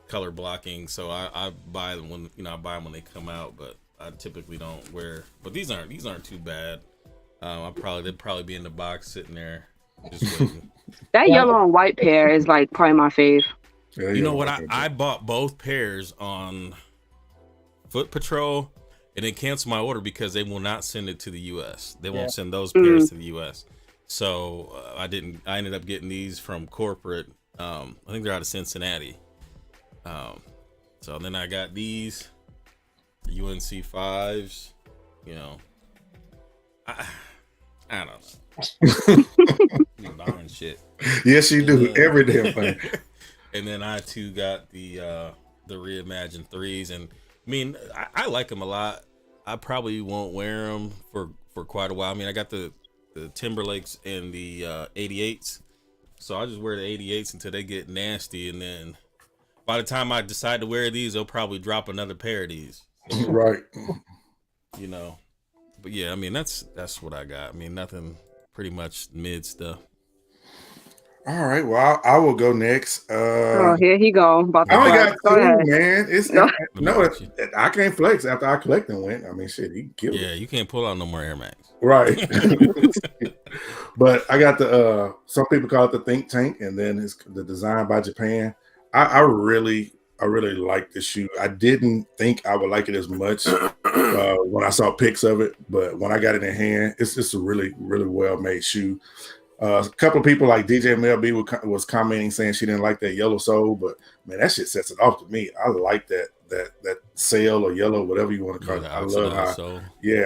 color blocking. So I buy them when I buy them when they come out, but I typically don't wear. But these aren't too bad. They'd probably be in the box sitting there just waiting. That yellow and white pair is like probably my fave. Yeah, You know what? I bought both pairs on Foot Patrol and then canceled my order because they will not send it to the US. They won't send those pairs to the US. So I ended up getting these from corporate. I think they're out of Cincinnati. So then I got these UNC 5s. You know, I don't know. You buying shit. Yes, you do. Every damn thing. And then I too got the reimagined 3s, and I mean I like them a lot. I probably won't wear them for quite a while. I mean I got the Timberlakes and the 88s, so I'll just wear the 88s until they get nasty, and then by the time I decide to wear these, they'll probably drop another pair of these. So, Right. you know, but yeah, I mean that's what I got. I mean nothing, pretty much mid stuff. All right. Well, I will go next. Oh, here he go. About to I only flex. got Go 2, ahead. man. It's No. no, I can't flex after I collect and win. I mean, shit, you can kill Yeah, it. you can't pull out no more Air Max. Right. But I got the some people call it the think tank, and then it's the design by Japan. I really like this shoe. I didn't think I would like it as much when I saw pics of it, but when I got it in hand, it's just a really, really well made shoe. A couple of people like DJ MLB was commenting saying she didn't like that yellow sole, but man, that shit sets it off to me. I like that sail or yellow, whatever you want to call it. I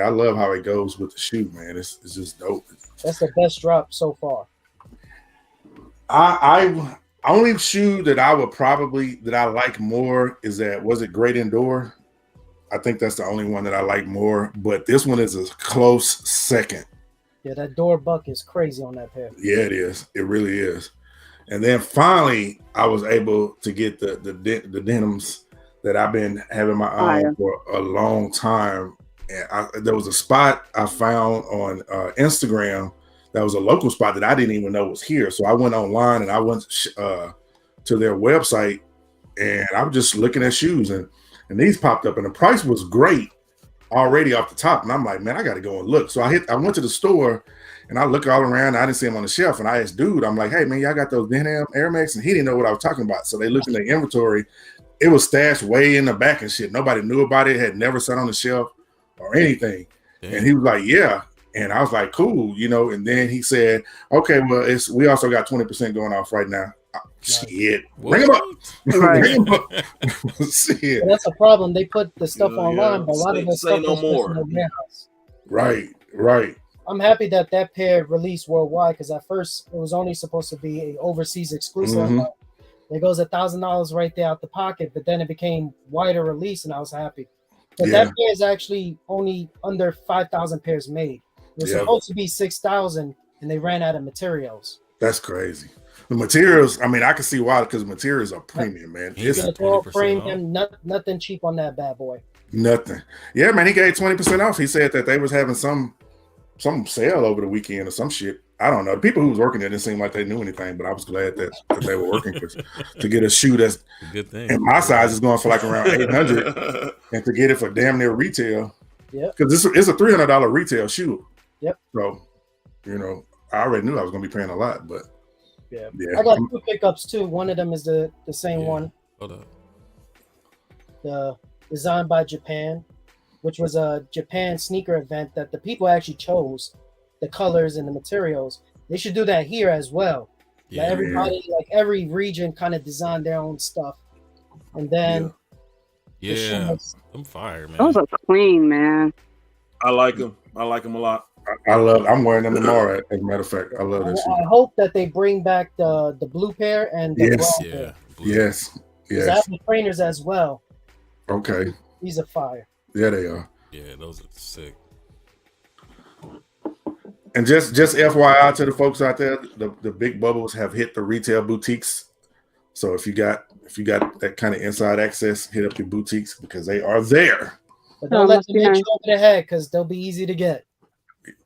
love how it goes with the shoe, man. It's just dope. That's the best drop so far. I only shoe that I like more is was it Great Indoor? I think that's the only one that I like more, but this one is a close second. Yeah, that door buck is crazy on that pair. Yeah, it is. It really is. And then finally, I was able to get the denims that I've been having my eye on for a long time. And there was a spot I found on Instagram that was a local spot that I didn't even know was here. So I went online and I went to their website, and I was just looking at shoes, and these popped up, and the price was great already off the top. And I'm like, man, I got to go and look. So I went to the store and I look all around. I didn't see them on the shelf, and I asked dude, I'm like, hey man, y'all got those denim Air Max? And he didn't know what I was talking about. So they looked in the inventory. It was stashed way in the back and shit. Nobody knew about it. Had never sat on the shelf or anything. Damn. And he was like, yeah. And I was like, cool, and then he said, okay, well, we also got 20% going off right now. Shit. Bring him up. Right. Bring him up. Shit. Well, that's a problem. They put the stuff online, but a lot of the stuff no is more. in the warehouse. Right. I'm happy that pair released worldwide, because at first it was only supposed to be an overseas exclusive. Mm-hmm. There goes $1,000 right there out the pocket, but then it became wider release, and I was happy. But that pair is actually only under 5,000 pairs made. It was supposed to be 6,000, and they ran out of materials. That's crazy. The materials, I mean, I can see why, because materials are premium, man. It's premium, nothing cheap on that bad boy. Nothing. Yeah, man, he gave 20% off. He said that they was having some sale over the weekend or some shit. I don't know. The people who was working there didn't seem like they knew anything, but I was glad that they were working to get a shoe that's a good thing. And my size is going for like around 800, and to get it for damn near retail, Yeah. Because it's a $300 retail shoe. Yep. So, I already knew I was going to be paying a lot, but yeah. yeah. I got 2 pickups too. One of them is the same one. Hold up. The designed by Japan, which was a Japan sneaker event that the people actually chose the colors and the materials. They should do that here as well. Yeah. Like everybody, like every region, kind of design their own stuff, and then Yeah, I'm fire, man. Those are clean, man. I like them. I like them a lot. I'm wearing them tomorrow. As a matter of fact, I love that shoe. I hope that they bring back the blue pair and the Yes. brown pair. Yes. 'Cause I have the trainers as well. Okay. These are fire. Yeah, they are. Yeah, those are sick. And just FYI to the folks out there, the big bubbles have hit the retail boutiques. So if you got that kind of inside access, hit up your boutiques because they are there. But don't let them hit you over the head because they'll be easy to get.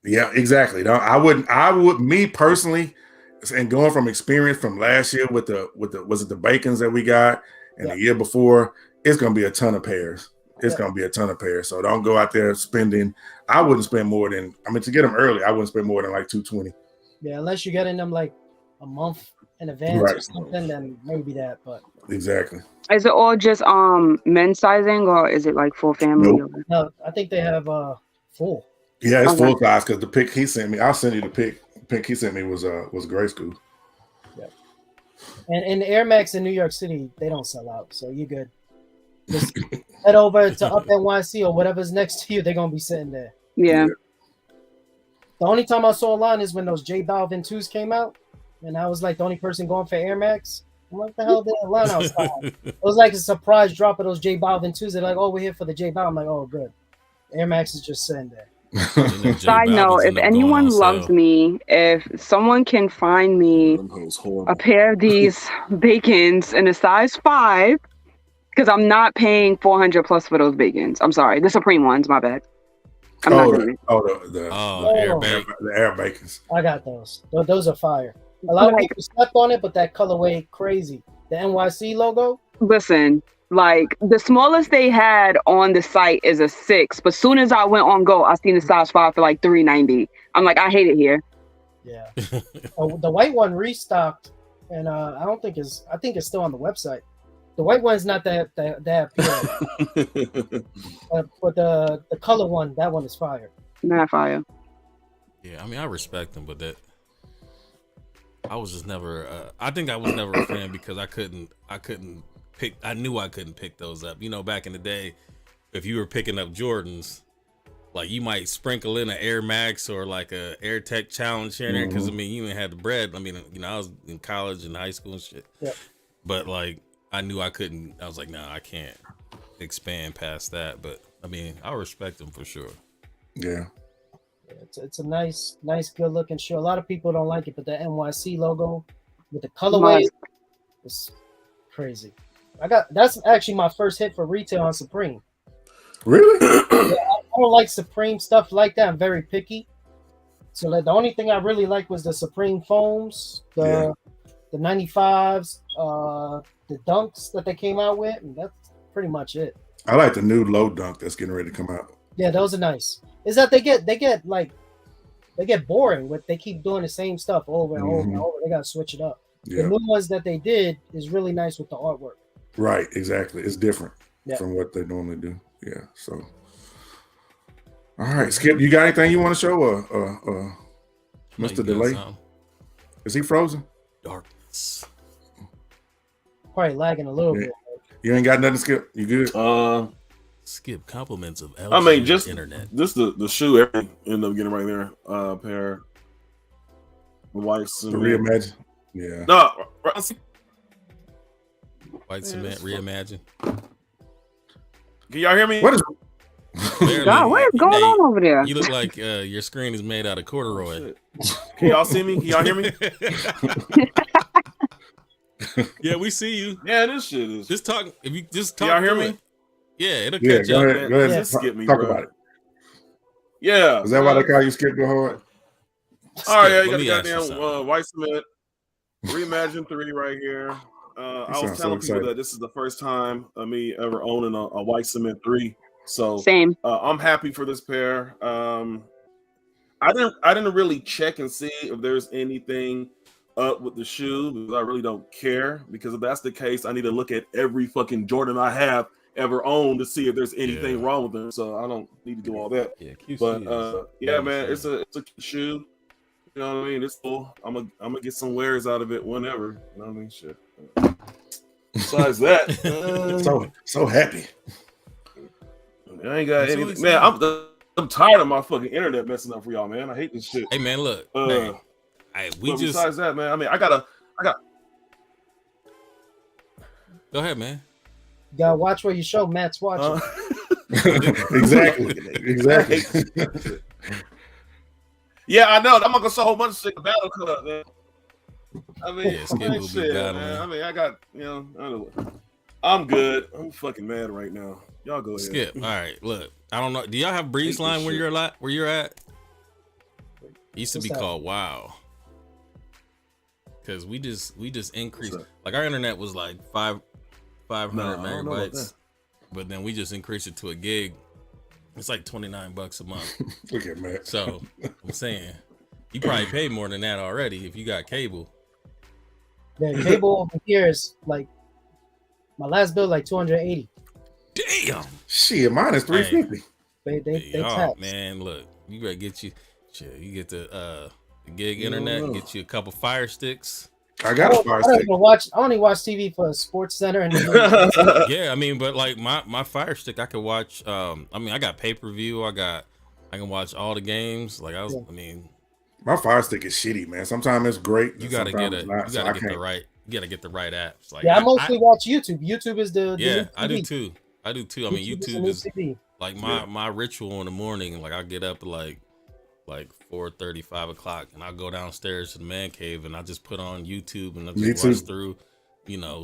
Yeah, exactly. No, I would me personally, and going from experience from last year with the was it the Bacons that we got and the year before, it's gonna be a ton of pairs. It's gonna be a ton of pairs. So don't go out there spending. I wouldn't spend more than to get them early. I wouldn't spend more than like $220. Yeah, unless you're getting them like a month in advance or something, then maybe that. But exactly. Is it all just men's sizing or is it like full family? Nope. No, I think they have full. Yeah, it's full size because the pic he sent me. I'll send you the pic. The pic he sent me was grade school. Yeah. And in the Air Max in New York City, they don't sell out, so you're good. Just head over to Up NYC or whatever's next to you. They're gonna be sitting there. Yeah. The only time I saw a line is when those J Balvin 2s came out, and I was like the only person going for Air Max. I'm like, the hell did a line outside? It was like a surprise drop of those J Balvin 2s. They're like, oh, we're here for the J Balvin. I'm like, oh, good. Air Max is just sitting there. Side note, if anyone loves me, if someone can find me a pair of these Bacons in a size 5, because I'm not paying $400 plus for those Bacons. I'm sorry, the Supreme ones. My bad. The Air Bacons. I got those. Those are fire. A lot of people slept on it, but that colorway crazy. The NYC logo. Listen, like the smallest they had on the site is a 6, but soon as I went on Go, I seen the size 5 for like $390. I'm like, I hate it here. Yeah. The white one restocked, and I think it's still on the website. The white one's not that appealing. But the color one, that one is fire. Not fire. Yeah, I mean, I respect them, but that I was just never. I think I was never a fan because I couldn't pick. I knew I couldn't pick those up. Back in the day, if you were picking up Jordans, like you might sprinkle in an Air Max or like a Air Tech Challenge here and there because you didn't have the bread. I mean, I was in college and high school and shit. Yep. But like, I knew I couldn't. I was like, nah, I can't expand past that. But I mean, I respect them for sure. Yeah. It's a nice, good looking shoe. A lot of people don't like it, but the NYC logo with the colorway is crazy. That's actually my first hit for retail on Supreme. Really? I don't like Supreme stuff like that. I'm very picky. So like, the only thing I really liked was the Supreme foams, the 95s, the dunks that they came out with, and that's pretty much it. I like the new low dunk that's getting ready to come out. Yeah, those are nice. Is that they get boring with they keep doing the same stuff over and over and over. They gotta switch it up. Yeah. The new ones that they did is really nice with the artwork. Right, exactly. It's different from what they normally do. Yeah. So all right, Skip, you got anything you want to show Mr. Delay? Is he frozen? Darkness. Probably lagging a little bit. You ain't got nothing, Skip? You good? Skip compliments of LG I mean, just internet. This the shoe everything end up getting right there. Pair of white cement. Reimagine. Yeah. No, White cement reimagine. Can y'all hear me? What is? God, what is going on over there? You look like your screen is made out of corduroy. Can y'all see me? Can y'all hear me? Yeah, we see you. Yeah, this shit is. Just talk. If you just talk. Y'all hear me? Yeah, it'll Yeah, catch go up. ahead. Go ahead. Just skip me, Talk bro. about it. Yeah. Is that why they call you Skip Go Hard? All right, yeah, you Let got me the ask you goddamn something. white cement Reimagine 3 right here. I was sound so telling people excited. that this is the first time of me ever owning a white cement 3. So Same. I'm happy for this pair. I didn't really check and see if there's anything up with the shoe because I really don't care. Because if that's the case, I need to look at every fucking Jordan I have ever owned to see if there's anything wrong with them. So I don't need to do all that. Yeah, QC But yeah, man, it's a cute shoe. You know what I mean? It's cool. I'm gonna get some wears out of it whenever. You know what I mean? Shit. Besides that, so happy. I ain't got anything. Man, I'm tired of my fucking internet messing up for y'all, man. I hate this shit. Hey man, look. Besides that, man, I mean, I got. Go ahead, man. You gotta watch where you show Matt's watching. Exactly. Yeah, I know. I'm not gonna say a whole bunch of shit about Battle Club, man. I mean, shit, man. I mean, I got, I don't know. I'm good. I'm fucking mad right now. Y'all go ahead. Skip. All right, look. I don't know. Do y'all have Breeze Line where you're at? It used to be called Wow. Because we just increased. Like our internet was like 500 megabytes, but then we just increased it to a gig. It's like $29 a month. Look at Matt. So I'm saying you probably pay more than that already if you got cable. The cable over here is like my last bill like $280. Damn. Shit, mine is $350. They oh man, look, you better get you. Shit, you get the gig internet, get you a couple Fire Sticks. I got a Fire Stick. I only watch TV for Sports Center and yeah, I mean, but like my Fire Stick, I could watch. I mean, I got pay-per-view. I can watch all the games. Like I mean, my Fire Stick is shitty, man. Sometimes it's great. You gotta get the right. You gotta get the right apps. Like I mostly watch YouTube. YouTube is the I do too. I mean, YouTube is like my ritual in the morning. Like I get up at like 4:30, 5 o'clock, and I go downstairs to the man cave and I just put on YouTube and I just watch through,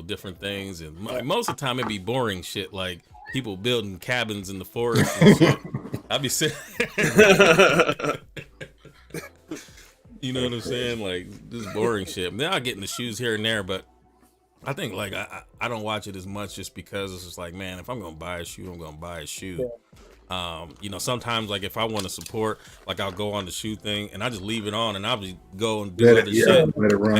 different things. And most of the time it'd be boring shit like people building cabins in the forest and shit. I'd be sitting. You know what I'm saying? Like this boring shit. Then I get in the shoes here and there, but I think like I don't watch it as much just because it's just like, man, if I'm gonna buy a shoe, I'm gonna buy a shoe. Yeah. Sometimes like if I want to support, like I'll go on the shoe thing and I just leave it on and I'll just go and do other shit and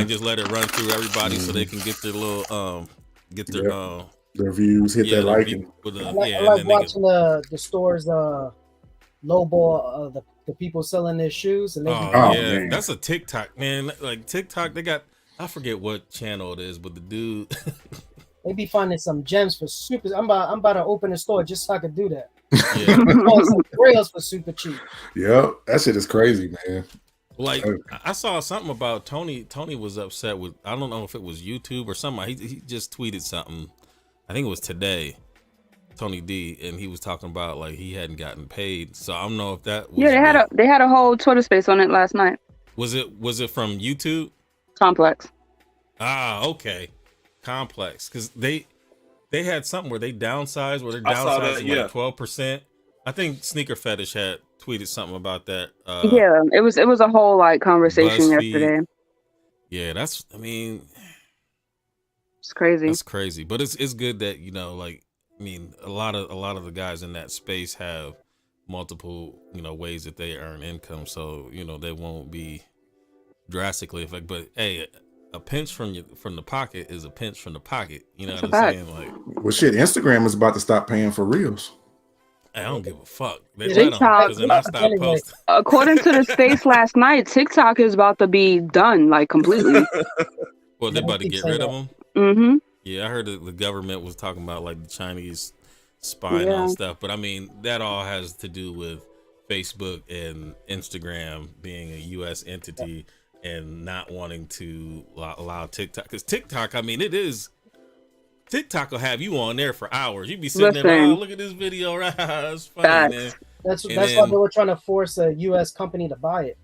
just let it run through everybody so they can get their little their views, hit their liking. I like watching the stores lowball the people selling their shoes and they that's a TikTok, man. Like TikTok, they got, I forget what channel it is, but the dude they be finding some gems for super. I'm about to open a store just so I could do that. Yeah. Some rails for super cheap. Yep, that shit is crazy, man. Like I saw something about Tony. Tony was upset with, I don't know if it was YouTube or something. He just tweeted something. I think it was today. Tony D, and he was talking about like he hadn't gotten paid. So I don't know if that was they had a whole Twitter space on it last night. Was it from YouTube? Complex. Ah, okay. Complex, because they had something where they downsized, like 12%. I think Sneaker Fetish had tweeted something about that. Yeah, it was a whole like conversation BuzzFeed. yesterday. Yeah, it's crazy. That's crazy, but it's good that a lot of the guys in that space have multiple ways that they earn income, so they won't be drastically affected. But hey, a pinch from the pocket is a pinch from the pocket. You know what I'm saying? Like, well, shit, Instagram is about to stop paying for reels. I don't give a fuck. TikTok, according to the space last night, TikTok is about to be done like completely. Well, they're about to get rid of them. Mm-hmm. Yeah, I heard that the government was talking about like the Chinese spying on stuff, but I mean that all has to do with Facebook and Instagram being a U.S. entity and not wanting to allow TikTok, because TikTok, I mean, TikTok will have you on there for hours. You'd be sitting there, oh, look at this video, right? That's funny, man. That's why they were trying to force a U.S. company to buy it.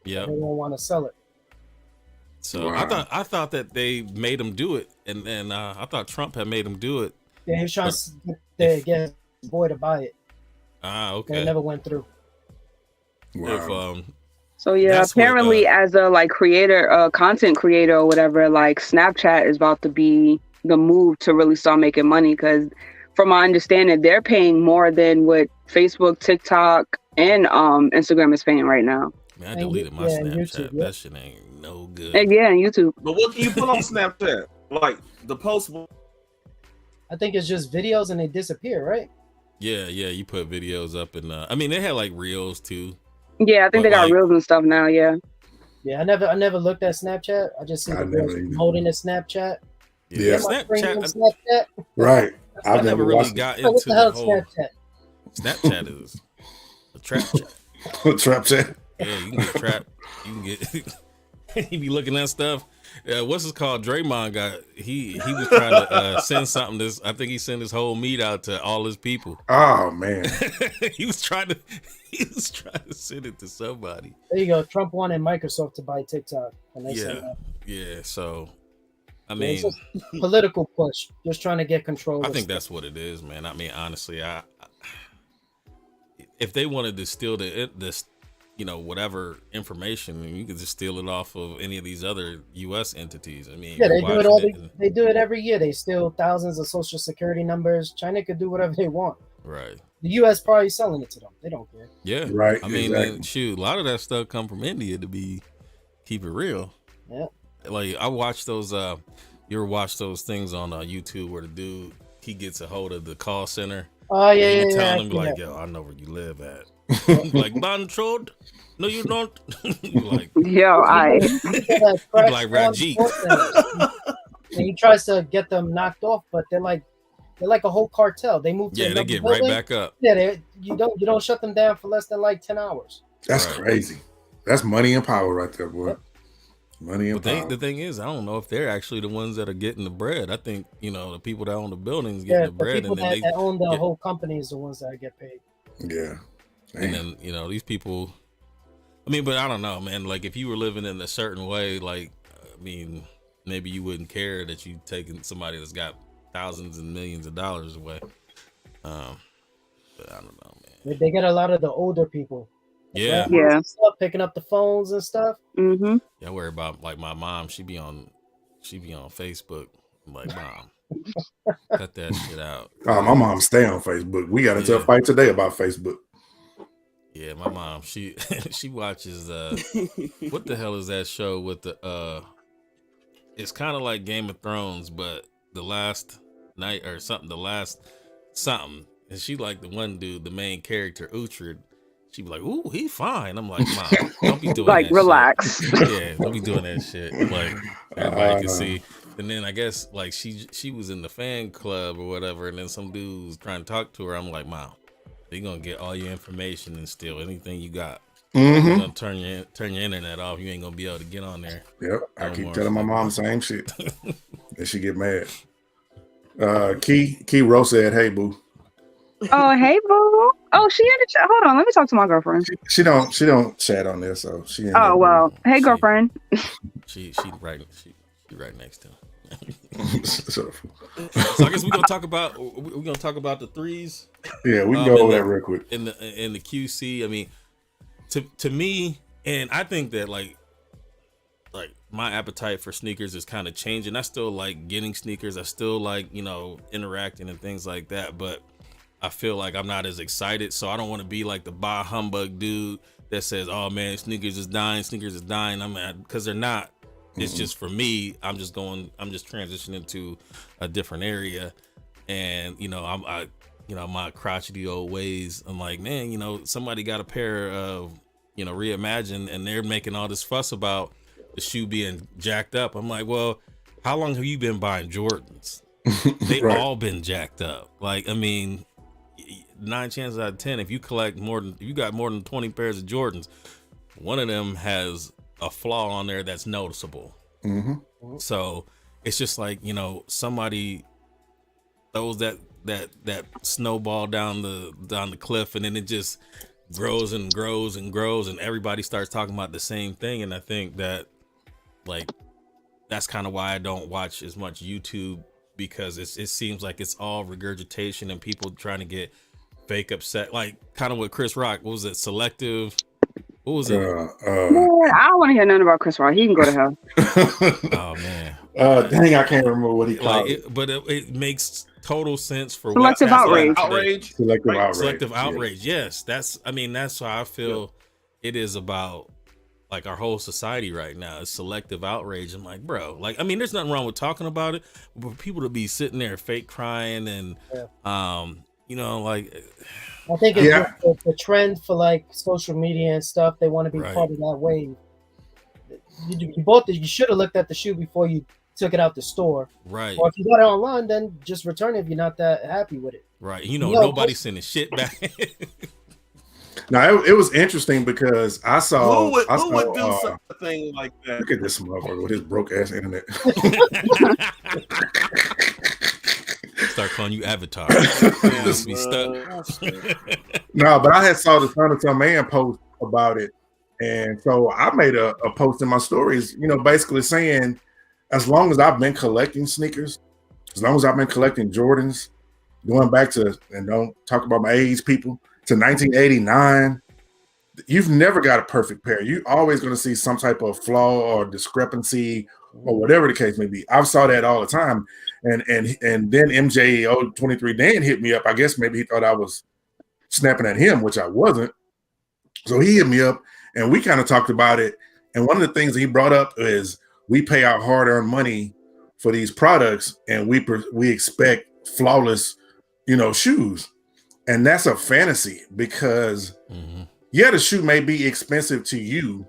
Yeah, they don't want to sell it. So wow. I thought that they made him do it, and I thought Trump had made him do it. Yeah, he was trying to get his boy to buy it. Ah, okay. It never went through. Wow. So yeah, apparently as a like creator, content creator or whatever, like Snapchat is about to be the move to really start making money, because from my understanding, they're paying more than what Facebook, TikTok, and Instagram is paying right now. Man, I deleted my Yeah, Snapchat. YouTube, yeah. That shit ain't no good. And yeah, and YouTube. But what can you put on Snapchat? Like the post. I think it's just videos and they disappear, right? Yeah, you put videos up and I mean they had like reels too. Yeah, I think But they got like- reels and stuff now. Yeah. Yeah, I never looked at Snapchat. I just see the girls promoting the Snapchat. Yeah. Get my premium Snapchat. Snapchat. Right. I I've never really watched got What into the hell the is whole Snapchat? Snapchat is a trap chat. it. Trap chat. Yeah, you can get trapped. You can get. He be looking at stuff. What's it called? Draymond got. He was trying to send something. I think he sent his whole meat out to all his people. Oh man. he was trying to send it to somebody. There you go. Trump wanted Microsoft to buy TikTok, and they said no. Yeah. So, I Yeah, mean, it's just political push, just trying to get control. I of think stuff. that's what it is, man. I mean, honestly, if they wanted to steal this, whatever information, you could just steal it off of any of these other U.S. entities. I mean, Yeah, they you're do it all. watching and- They do it every year. They steal thousands of social security numbers. China could do whatever they want. right. The U.S. probably selling it to them. They don't care. Yeah. Right. I mean, exactly. and shoot, a lot of that stuff come from India to keep it real. Yeah. Like I watched those. You ever watch those things on YouTube where the dude he gets a hold of the call center? Oh yeah, and yeah, he yeah. telling I him see like, that. "Yo, I know where you live at." Like Bantrod? No, you don't. You like Yo, I. like Rajiv. And he tries to get them knocked off, but they're like a whole cartel. They move to yeah, they another get building. right back up. Yeah, you don't shut them down for less than like 10 hours. That's Right. crazy. That's money and power right there, boy. Money and But power. the thing is, I don't know if they're actually the ones that are getting the bread. I think the people that own the buildings getting Yeah, the the bread, people and then that own the yeah. whole company is the ones that get paid. Yeah. and Damn. then these people. I mean, but I don't know, man. Like if you were living in a certain way, like I mean, maybe you wouldn't care that you taking somebody that's got thousands and millions of dollars away. But I don't know, man. They get a lot of the older people. Yeah, Yeah. Stuff, picking up the phones and stuff. Mm-hmm. I worry about like my mom. She be on Facebook. I'm like, Mom, cut that shit out. Oh, my mom stay on Facebook. We got into a Yeah. fight today about Facebook. Yeah, my mom. She she watches. What the hell is that show with the? It's kind of like Game of Thrones, but the last night or something. The last something, and she like the one dude, the main character, Uhtred. She be like, "Ooh, he fine." I'm like, "Mom, don't be doing Like, that relax. shit." Yeah, don't be doing that shit. Like everybody can see. And then I guess like she was in the fan club or whatever, and then some dude was trying to talk to her. I'm like, "Mom, they're gonna get all your information and steal anything you got. You're Mm-hmm. gonna turn your internet off. You ain't gonna be able to get on there." Yep. I No keep more. telling my mom the same shit. And she get mad. Key Rose said, "Hey, boo." Oh, hey, boo. Oh, she in the chat. Hold on. Let me talk to my girlfriend. She don't chat on there, so she. Ain't Oh, well. Hey, She- girlfriend. She right next to him. So, So I guess we're gonna talk about the threes yeah, we can Um, go and over the- that real quick. in the QC. I mean, to me, and I think that like my appetite for sneakers is kind of changing. I still like getting sneakers. I still like interacting and things like that, but I feel like I'm not as excited. So I don't want to be like the bah humbug dude that says, "Oh man, sneakers is dying. I'm because they're not. It's just for me. I'm just transitioning to a different area, and my crotchety old ways. I'm like, man, somebody got a pair of Reimagine, and they're making all this fuss about the shoe being jacked up. I'm like, well, how long have you been buying Jordans? They Right. all been jacked up. Like, I mean, 9 chances out of 10, if you got more than 20 pairs of Jordans, one of them has a flaw on there that's noticeable. Mm-hmm. So it's just like, somebody throws that snowball down the cliff, and then it just grows and grows and grows, and everybody starts talking about the same thing. And I think that like that's kind of why I don't watch as much YouTube, because it seems like it's all regurgitation and people trying to get fake upset, like kind of what Chris Rock, what was it, selective, what was it? Man, I don't want to hear nothing about Chris Rock. He can go to hell. Oh man, dang, I can't remember what he called like it. but it makes total sense for Selective what's happening outrage. today. Outrage. Selective Right. outrage. Selective Yeah. outrage. Yes, that's why I feel it is about like our whole society right now is selective outrage. I'm like, bro, like, I mean, there's nothing wrong with talking about it, but for people to be sitting there fake crying and, you know, like, I think it's Yeah. the trend for like social media and stuff. They want to be Right. part of that wave. You should have looked at the shoe before you took it out the store. right, Or if you got it online, then just return it if you're not that happy with it. right. You know, No, nobody's sending shit back. Now it was interesting because I saw. Who would I saw, do such a thing like that? Look at this motherfucker with his broke ass internet. Start calling you Avatar. Just be stuck. No, but I had saw the Son of Some Man post about it, and so I made a post in my stories, you know, basically saying, as long as I've been collecting sneakers, as long as I've been collecting Jordans, going back to, and don't talk about my age, people, to 1989, you've never got a perfect pair. You're always going to see some type of flaw or discrepancy or whatever the case may be. I saw that all the time. And then MJ 23 Dan hit me up. I guess maybe he thought I was snapping at him, which I wasn't. So he hit me up and we kind of talked about it. And one of the things that he brought up is we pay our hard-earned money for these products and we expect flawless, you know, shoes. And that's a fantasy because yeah, the shoe may be expensive to you,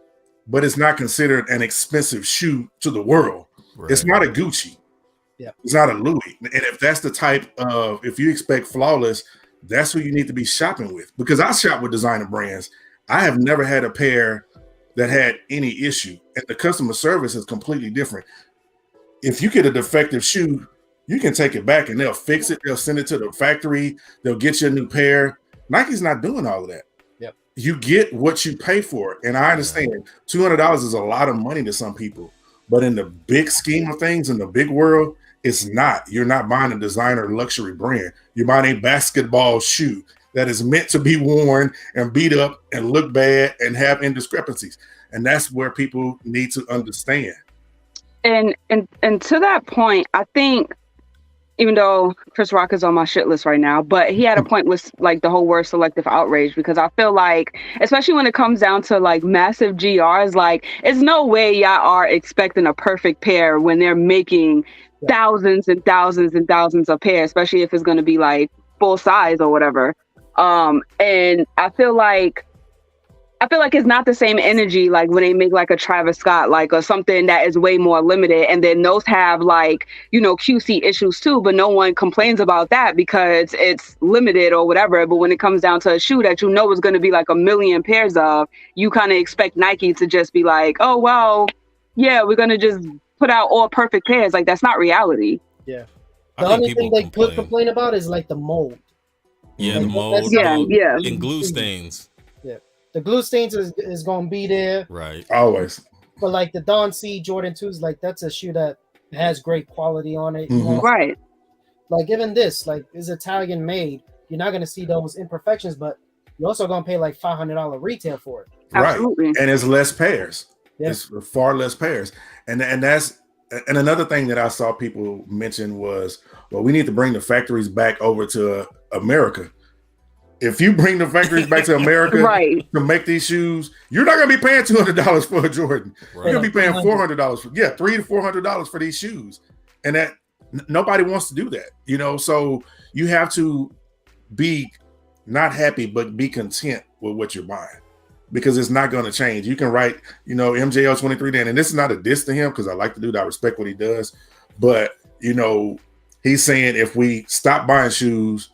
but it's not considered an expensive shoe to the world. Right. It's not a Gucci. Yeah. It's not a Louis. And if that's the type of, if you expect flawless, that's who you need to be shopping with. Because I shop with designer brands. I have never had a pair that had any issue. And the customer service is completely different. If you get a defective shoe, you can take it back and they'll fix it. They'll send it to the factory. They'll get you a new pair. Nike's not doing all of that. Yep. You get what you pay for. And I understand $200 is a lot of money to some people. But in the big scheme of things, in the big world, it's not. You're not buying a designer luxury brand. You're buying a basketball shoe that is meant to be worn and beat up and look bad and have indiscrepancies. And that's where people need to understand. And to that point, I think, even though Chris Rock is on my shit list right now, but he had a point with like the whole word selective outrage, because I feel like, especially when it comes down to like massive GRs, like it's no way y'all are expecting a perfect pair when they're making thousands and thousands and thousands of pairs, especially if it's going to be like full size or whatever. And I feel like it's not the same energy like when they make like a Travis Scott, like, or something that is way more limited. And then those have like, you know, QC issues too, but no one complains about that because it's limited or whatever. But when it comes down to a shoe that you know is going to be like a million pairs of, you kind of expect Nike to just be like, oh, well, yeah, we're going to just put out all perfect pairs. Like, that's not reality. Yeah. I The think only thing people they could complain about is like the mold. Yeah, Like, the mold, Yeah. and glue stains. The glue stains is going to be there. Right. Always. But like the Don C Jordan 2s, like that's a shoe that has great quality on it. You know? Right. Like even this, like is Italian made. You're not going to see those imperfections, but you're also going to pay like $500 retail for it. Absolutely. Right. And it's less pairs. Yeah. It's far less pairs. And another thing that I saw people mention was, well, we need to bring the factories back over to America. If you bring the factories back to America Right. to make these shoes, you're not going to be paying $200 for a Jordan. Right. You're going to be paying $400 for, $300 to $400 for these shoes. And that nobody wants to do that, you know? So you have to be not happy, but be content with what you're buying, because it's not going to change. You can write, you know, MJL 23 Dan, and this is not a diss to him because I like the dude. I respect what he does. But, you know, he's saying if we stop buying shoes,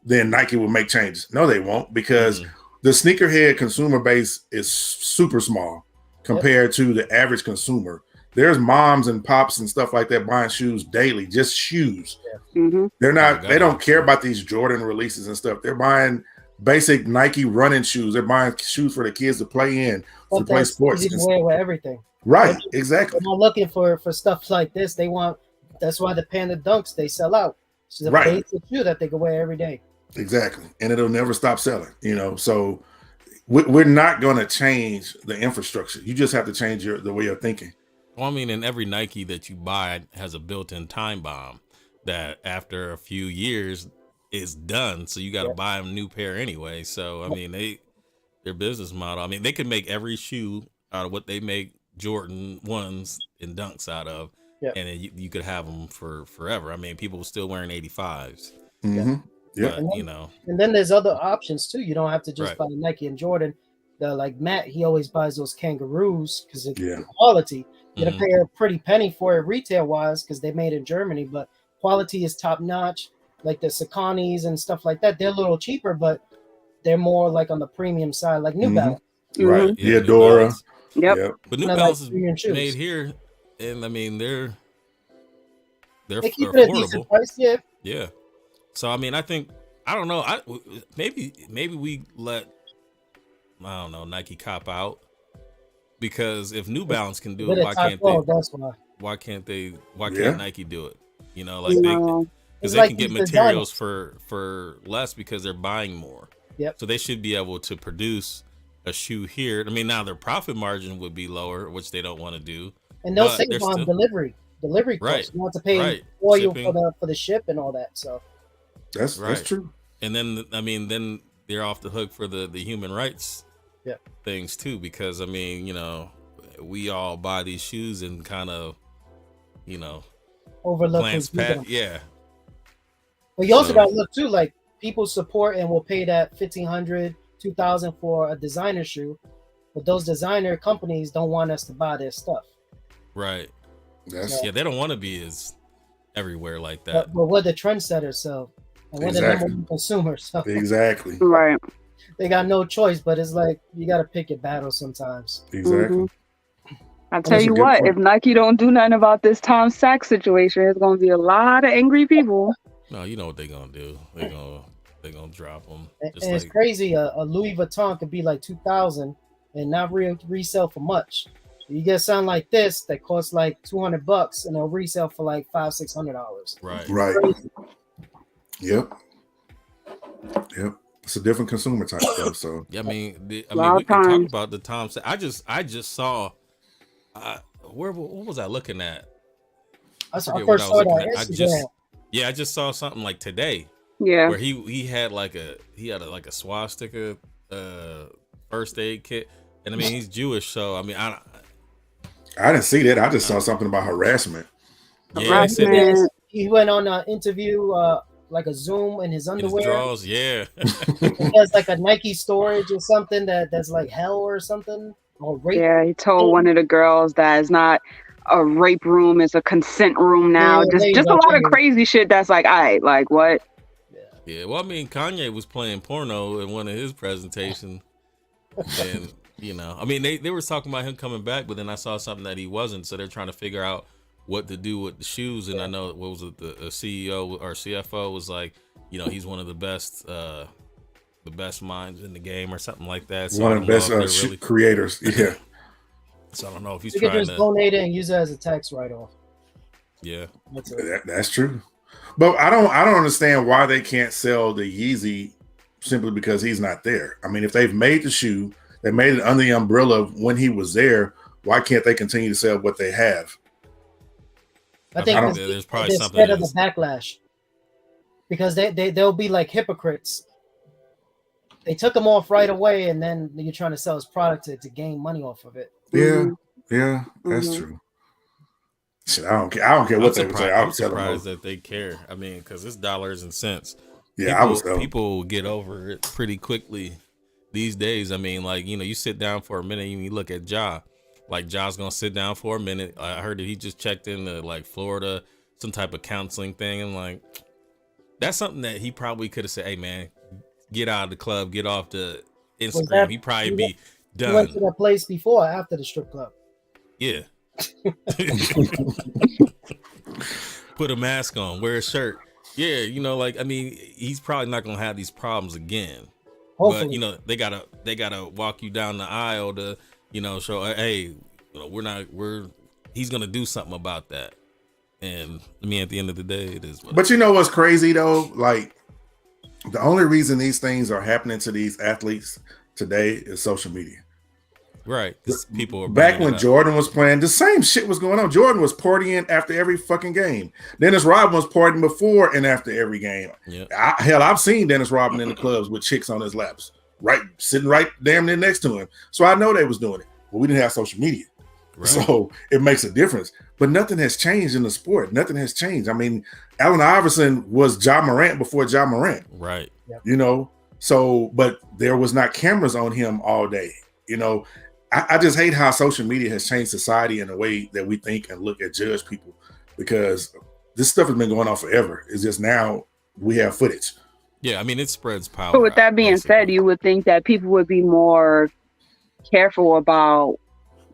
then Nike will make changes. No, they won't, because the sneakerhead consumer base is super small compared to the average consumer. There's moms and pops and stuff like that buying shoes daily, just shoes. They're not, they don't care about these Jordan releases and stuff. They're buying basic Nike running shoes. They're buying shoes for the kids to play in, to play sports. You can wear with everything. Right, exactly. They're not looking for stuff like this. They want, that's why the Panda Dunks, they sell out. It's a basic shoe that they can wear every day. Exactly. And it'll never stop selling, you know. So we're not going to change the infrastructure. You just have to change the way of thinking. Well, I mean, and every Nike that you buy has a built-in time bomb. that after a few years it's done. So you got to Yeah. buy them a new pair anyway. So I mean, their business model. I mean, they could make every shoe out of what they make Jordan ones and dunks out of, Yeah. and then you could have them for forever. I mean, people were still wearing 85s, Mm-hmm. Yep. but you know, And then there's other options too. You don't have to just Right. buy Nike and Jordan. Like Matt, he always buys those kangaroos because it's Yeah. quality. You gotta Mhm. pay a pretty penny for it retail wise because they made in Germany, but quality is top notch. Like the Sakanis and stuff like that, they're a little cheaper, but they're more like on the premium side, like New Mhm. Balance. Right. Yeah, Yeah, New Dora. Balance. Yep. Yep. But New Kinda Balance like is premium shoes. made here, and I mean they're They keep it at a affordable. decent price, yeah. Yeah. So I mean, I don't know. Maybe we let Nike cop out, because if New Balance can do With it, a why top can't qual, they? that's why. Why can't they? Why Yeah. can't Nike do it? You know, like No. It's they like can get these materials designers. for less because they're buying more. Yep. So they should be able to produce a shoe here. I mean, now their profit margin would be lower, which they don't want to do. And they'll But save they're on still- delivery Right, costs. You don't have to pay right. oil Shipping. for the ship and all that. So That's Right. true. And then I mean, then they're off the hook for the human rights Yeah. things too, because I mean, we all buy these shoes and kind of, overlook glance who's using them. yeah, But you also So- got to look too, like people support and will pay that $1,500, $2,000 for a designer shoe, but those designer companies don't want us to buy their stuff. right. That's Yeah, they don't want to be as everywhere like that. But we're the trendsetters, so and we're the Exactly. number one consumer, so exactly. Right. they got no choice. But it's like you got to pick your battle sometimes. Exactly. Mhm. I tell That's a you good what, point. if Nike don't do nothing about this Tom Sachs situation, there's gonna be a lot of angry people. No, you know what they're gonna do? They're gonna drop them. And Just it's like crazy. A Louis Vuitton could be like 2,000 and not resell for much. You get something like this that costs like $200 and it'll resell for like $500-$600. right. Right. Yep. Yep. It's a different consumer type stuff. So Yeah, I mean, we Wild can talk times. about the Tom. I just saw. What was I looking at? I forget first what saw I was it on looking at. Instagram. I just saw something like today Yeah. where he had like a swastika first aid kit, and I mean he's Jewish, so I mean I didn't see that. I just saw something about harassment. yeah, he said Harassment. He went on an interview, like a Zoom in his in his underwear. drawers, yeah. He has like a Nike storage or something that's like hell or something. Or rape. Yeah, he told one of the girls that it's not a rape room, it's a consent room now. Yeah, there you Just a go, lot there of you go. crazy shit that's like, like what? Yeah, well, I mean, Kanye was playing porno in one of his presentations, and I mean, they were talking about him coming back, but then I saw something that he wasn't, so they're trying to figure out what to do with the shoes. And I know what was it, the CEO or CFO was like, he's one of the best minds in the game or something like that. So One I of the don't know best if they're really, creators. Yeah. so I don't know if he's You could trying just to, donate it and use it as a tax write-off. yeah. That's it. That's true. But I don't understand why they can't sell the Yeezy simply because he's not there. I mean, if they've made the shoe, they made it under the umbrella of when he was there, why can't they continue to sell what they have? I think I don't- it's- There's probably they're something scared of the else. backlash because they'll be like hypocrites. They took him off right away, and then you're trying to sell his product to gain money off of it. Yeah, yeah, that's Mhm. true. Shit, I don't care what they would say. I I'm would tell them. surprised that they care. I mean, because it's dollars and cents. Yeah, I was. People get over it pretty quickly these days. I mean, like, you sit down for a minute and you look at Ja. Like, Ja's gonna sit down for a minute. I heard that he just checked into like Florida, some type of counseling thing, and like that's something that he probably could have said, "Hey man, get out of the club, get off the Instagram." that- He probably he be He went to done. that place before or after the strip club. Yeah. Put a mask on, wear a shirt. Yeah, like, I mean, he's probably not gonna have these problems again. Hopefully. But they gotta walk you down the aisle to show, hey, he's gonna do something about that. And I mean, at the end of the day, it is what But you know what's crazy though? Like, the only reason these things are happening to these athletes today is social media. Right. Because people are Back bringing when it up. Jordan was playing, the same shit was going on. Jordan was partying after every fucking game. Dennis Rodman was partying before and after every game. Yeah. Hell, I've seen Dennis Rodman in the clubs with chicks on his laps, right, sitting right damn near next to him. So I know they was doing it, but we didn't have social media. Right. So it makes a difference. But nothing has changed in the sport. Nothing has changed. I mean, Allen Iverson was Ja Morant before Ja Morant. Right. You know, so, but there was not cameras on him all day. You know, I just hate how social media has changed society in the way that we think and look at judge people, because this stuff has been going on forever. It's just now we have footage. Yeah, I mean, it spreads power. But with that being basically. said, you would think that people would be more careful about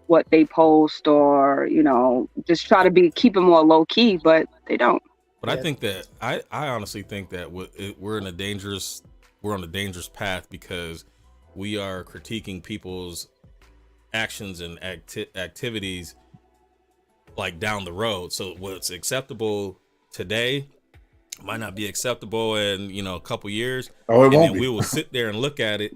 what they post, or, you know, just try to keep it more low key, but they don't. But I think that I honestly think that we're on a dangerous path, because we are critiquing people's actions and activities like down the road. So what's acceptable today might not be acceptable in, you know, a couple years. Oh, it and won't then be. we will sit there and look at it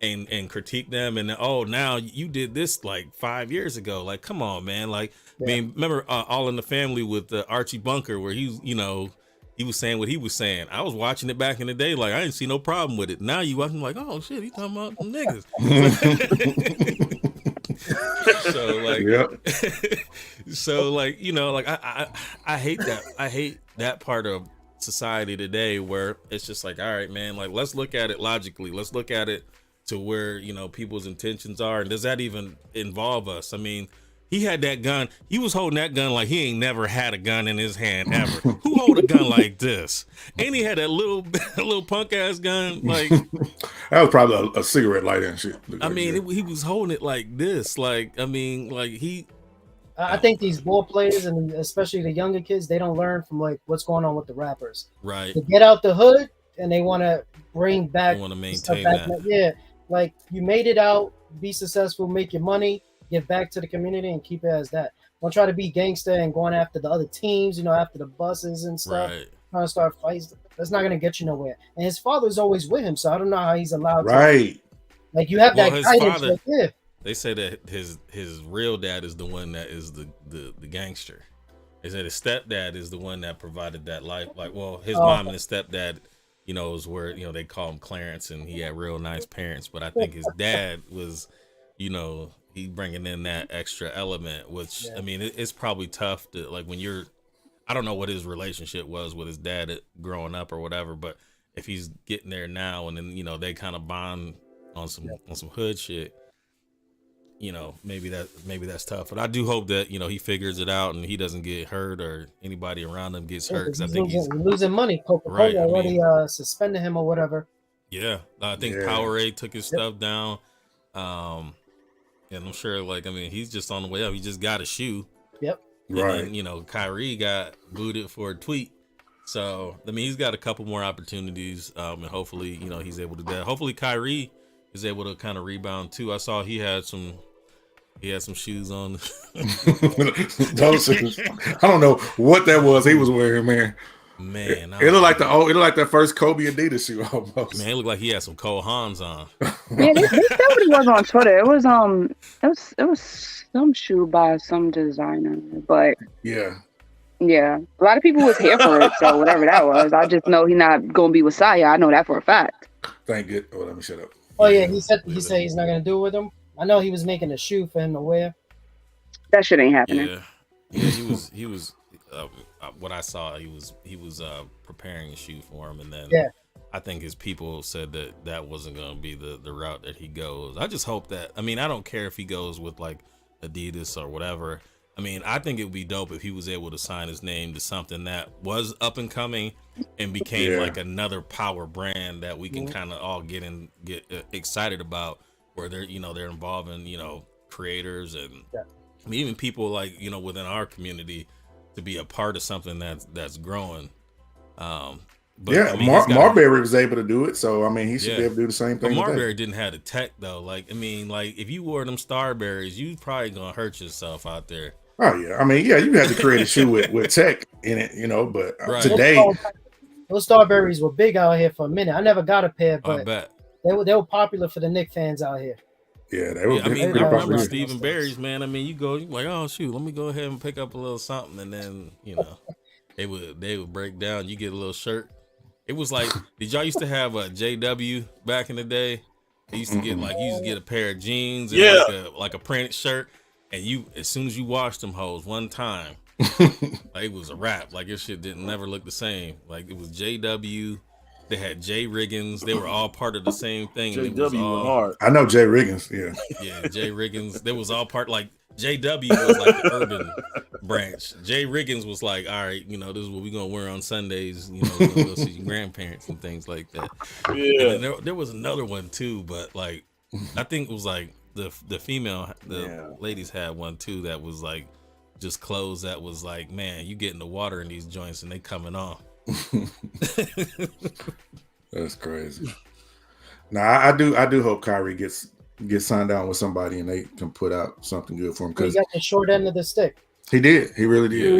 and critique them, and oh, now you did this like 5 years ago. Like, come on, man. Like, I mean, remember All in the Family with Archie Bunker, where he was saying what he was saying. I was watching it back in the day, like I didn't see no problem with it. Now you watching like, oh shit, he talking about them niggas. So like, Yep. so like, you know, like I hate that. I hate that part of society today, where it's just like, all right, man, like let's look at it logically. Let's look at it to where, you know, people's intentions are, and does that even involve us? I mean, he had that gun. He was holding that gun like he ain't never had a gun in his hand ever. Who hold a gun like this? And he had that little punk ass gun. Like, that was probably a cigarette lighter and shit. I mean, he was holding it like this. Like, I mean, like he. I think these ball players, and especially the younger kids, they don't learn from like what's going on with the rappers. Right. They get out the hood and they want to bring back. They want to stuff maintain back. that. Yeah, like you made it out, be successful, make your money, get back to the community, and keep it as that. Don't try to be gangster and going after the other teams, you know, after the buses and stuff, Right. trying to start fights. That's not gonna get you nowhere. And his father's always with him, so I don't know how he's allowed right. to. Like you have Well, that his guidance father- right there. They say that his real dad is the one that is the gangster. They said his stepdad is the one that provided that life. Like, well, his mom and his stepdad, you know, is where, you know, they call him Clarence, and he had real nice parents. But I think his dad was, you know, he bringing in that extra element, which I mean, it's probably tough to, like, when you're, I don't know what his relationship was with his dad growing up or whatever, but if he's getting there now and then, you know, they kind of bond on some hood shit, you know, maybe that's tough. But I do hope that, you know, he figures it out and he doesn't get hurt or anybody around him gets hurt, because I think he's losing money. Coca-Cola Right, I already mean- suspended him or whatever. Yeah, I think Powerade took his stuff down. And I'm sure, like, I mean, he's just on the way up. He just got a shoe. Yep. And Right. then, you know, Kyrie got booted for a tweet. So, I mean, he's got a couple more opportunities. And hopefully, you know, he's able to do that. Hopefully Kyrie is able to kind of rebound too. I saw he had some shoes on. Those shoes. I don't know what that was he was wearing, man. Man, It looked like that first Kobe Adidas shoe almost. Man, it looked like he had some Cole Haans on. Yeah, they said what it was on Twitter. It was some shoe by some designer, but Yeah. yeah, a lot of people was here for it. So whatever that was, I just know he's not gonna be with Saya. I know that for a fact. Thank good. Oh, let me shut up. Oh yeah, he said he's not gonna do it with him. I know he was making a shoe for him to wear. That shit ain't happening. Yeah, he was. What I saw, he was preparing a shoe for him, and then I think his people said that wasn't going to be the route that he goes. I just hope that, I mean, I don't care if he goes with like Adidas or whatever. I mean, I think it would be dope if he was able to sign his name to something that was up and coming and became like another power brand that we can kind of all get excited about, where they're involving, you know, creators and I mean, even people like, you know, within our community to be a part of something that's growing. But, yeah, I mean, Marbury was able to do it, so I mean, he should be able to do the same But thing. Marbury didn't have the tech though. Like, I mean, like if you wore them Starberries, you probably gonna hurt yourself out there. Oh yeah, I mean, yeah, you had to create a shoe with tech in it, you know. But today, those Starberries were big out here for a minute. I never got a pair, I but bet. they were popular for the Knicks fans out here. Yeah, they were. Yeah, I mean, pretty I remember popular. Stephen Barry's, man. I mean, you're like, oh shoot, let me go ahead and pick up a little something, and then they would break down. You get a little shirt. It was like, did y'all used to have a JW back in the day? They used to get like, you used to get a pair of jeans and like a printed shirt, and you, as soon as you washed them hoes one time, like it was a wrap. Like your shit didn't never look the same. Like it was JW. They had Jay Riggins. They were all part of the same thing. JW was all, hard. I know Jay Riggins. Yeah. Yeah, Jay Riggins. They was all part, like JW was like the urban branch. Jay Riggins was like, all right, this is what we're gonna wear on Sundays. We're gonna go see your grandparents and things like that. Yeah. And then there was another one too, but like I think it was like the female, ladies had one too that was like just clothes that was like, man, you get in the water in these joints and they coming off. That's crazy. Now I do hope Kyrie gets signed down with somebody and they can put out something good for him, He because got the short end of the stick. he did. He really did. Mhm.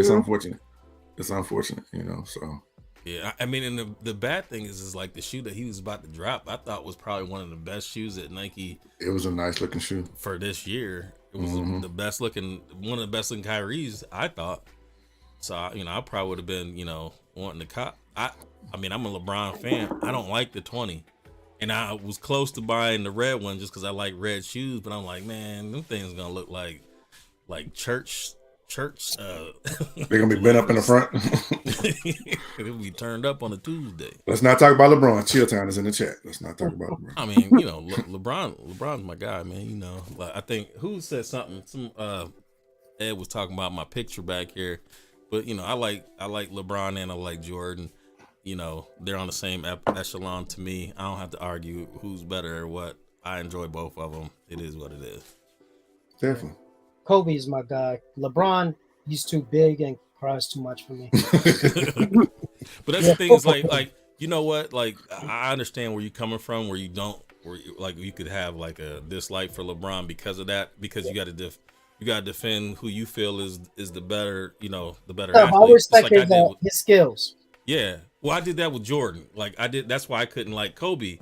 It's unfortunate. So Yeah, I mean, and the bad thing is like the shoe that he was about to drop, I thought was probably one of the best shoes at Nike it was a nice looking shoe. for this year. It was the best looking, one of the best looking Kyrie's, I thought. So I probably would have been, wanting to cop. I mean, I'm a LeBron fan. I don't like the 20, and I was close to buying the red one just because I like red shoes. But I'm like, man, them things gonna look like church. They're gonna be bent up in the front. It'll be turned up on a Tuesday. Let's not talk about LeBron. Chill Town is in the chat. Let's not talk about LeBron. I mean, LeBron's my guy, man. Like, I think who said something. Some Ed was talking about my picture back here, but I like LeBron and I like Jordan. They're on the same echelon to me. I don't have to argue who's better or what. I enjoy both of them. It is what it is. Definitely. Kobe's my guy. LeBron, he's too big and cries too much for me. But that's the thing is like you know what? Like I understand where you're coming from, where you could have like a dislike for LeBron because of that, because you got to defend who you feel is the better, the better No, athlete. I respect Just like his skills. Yeah. Well, I did that with Jordan. Like that's why I couldn't like Kobe.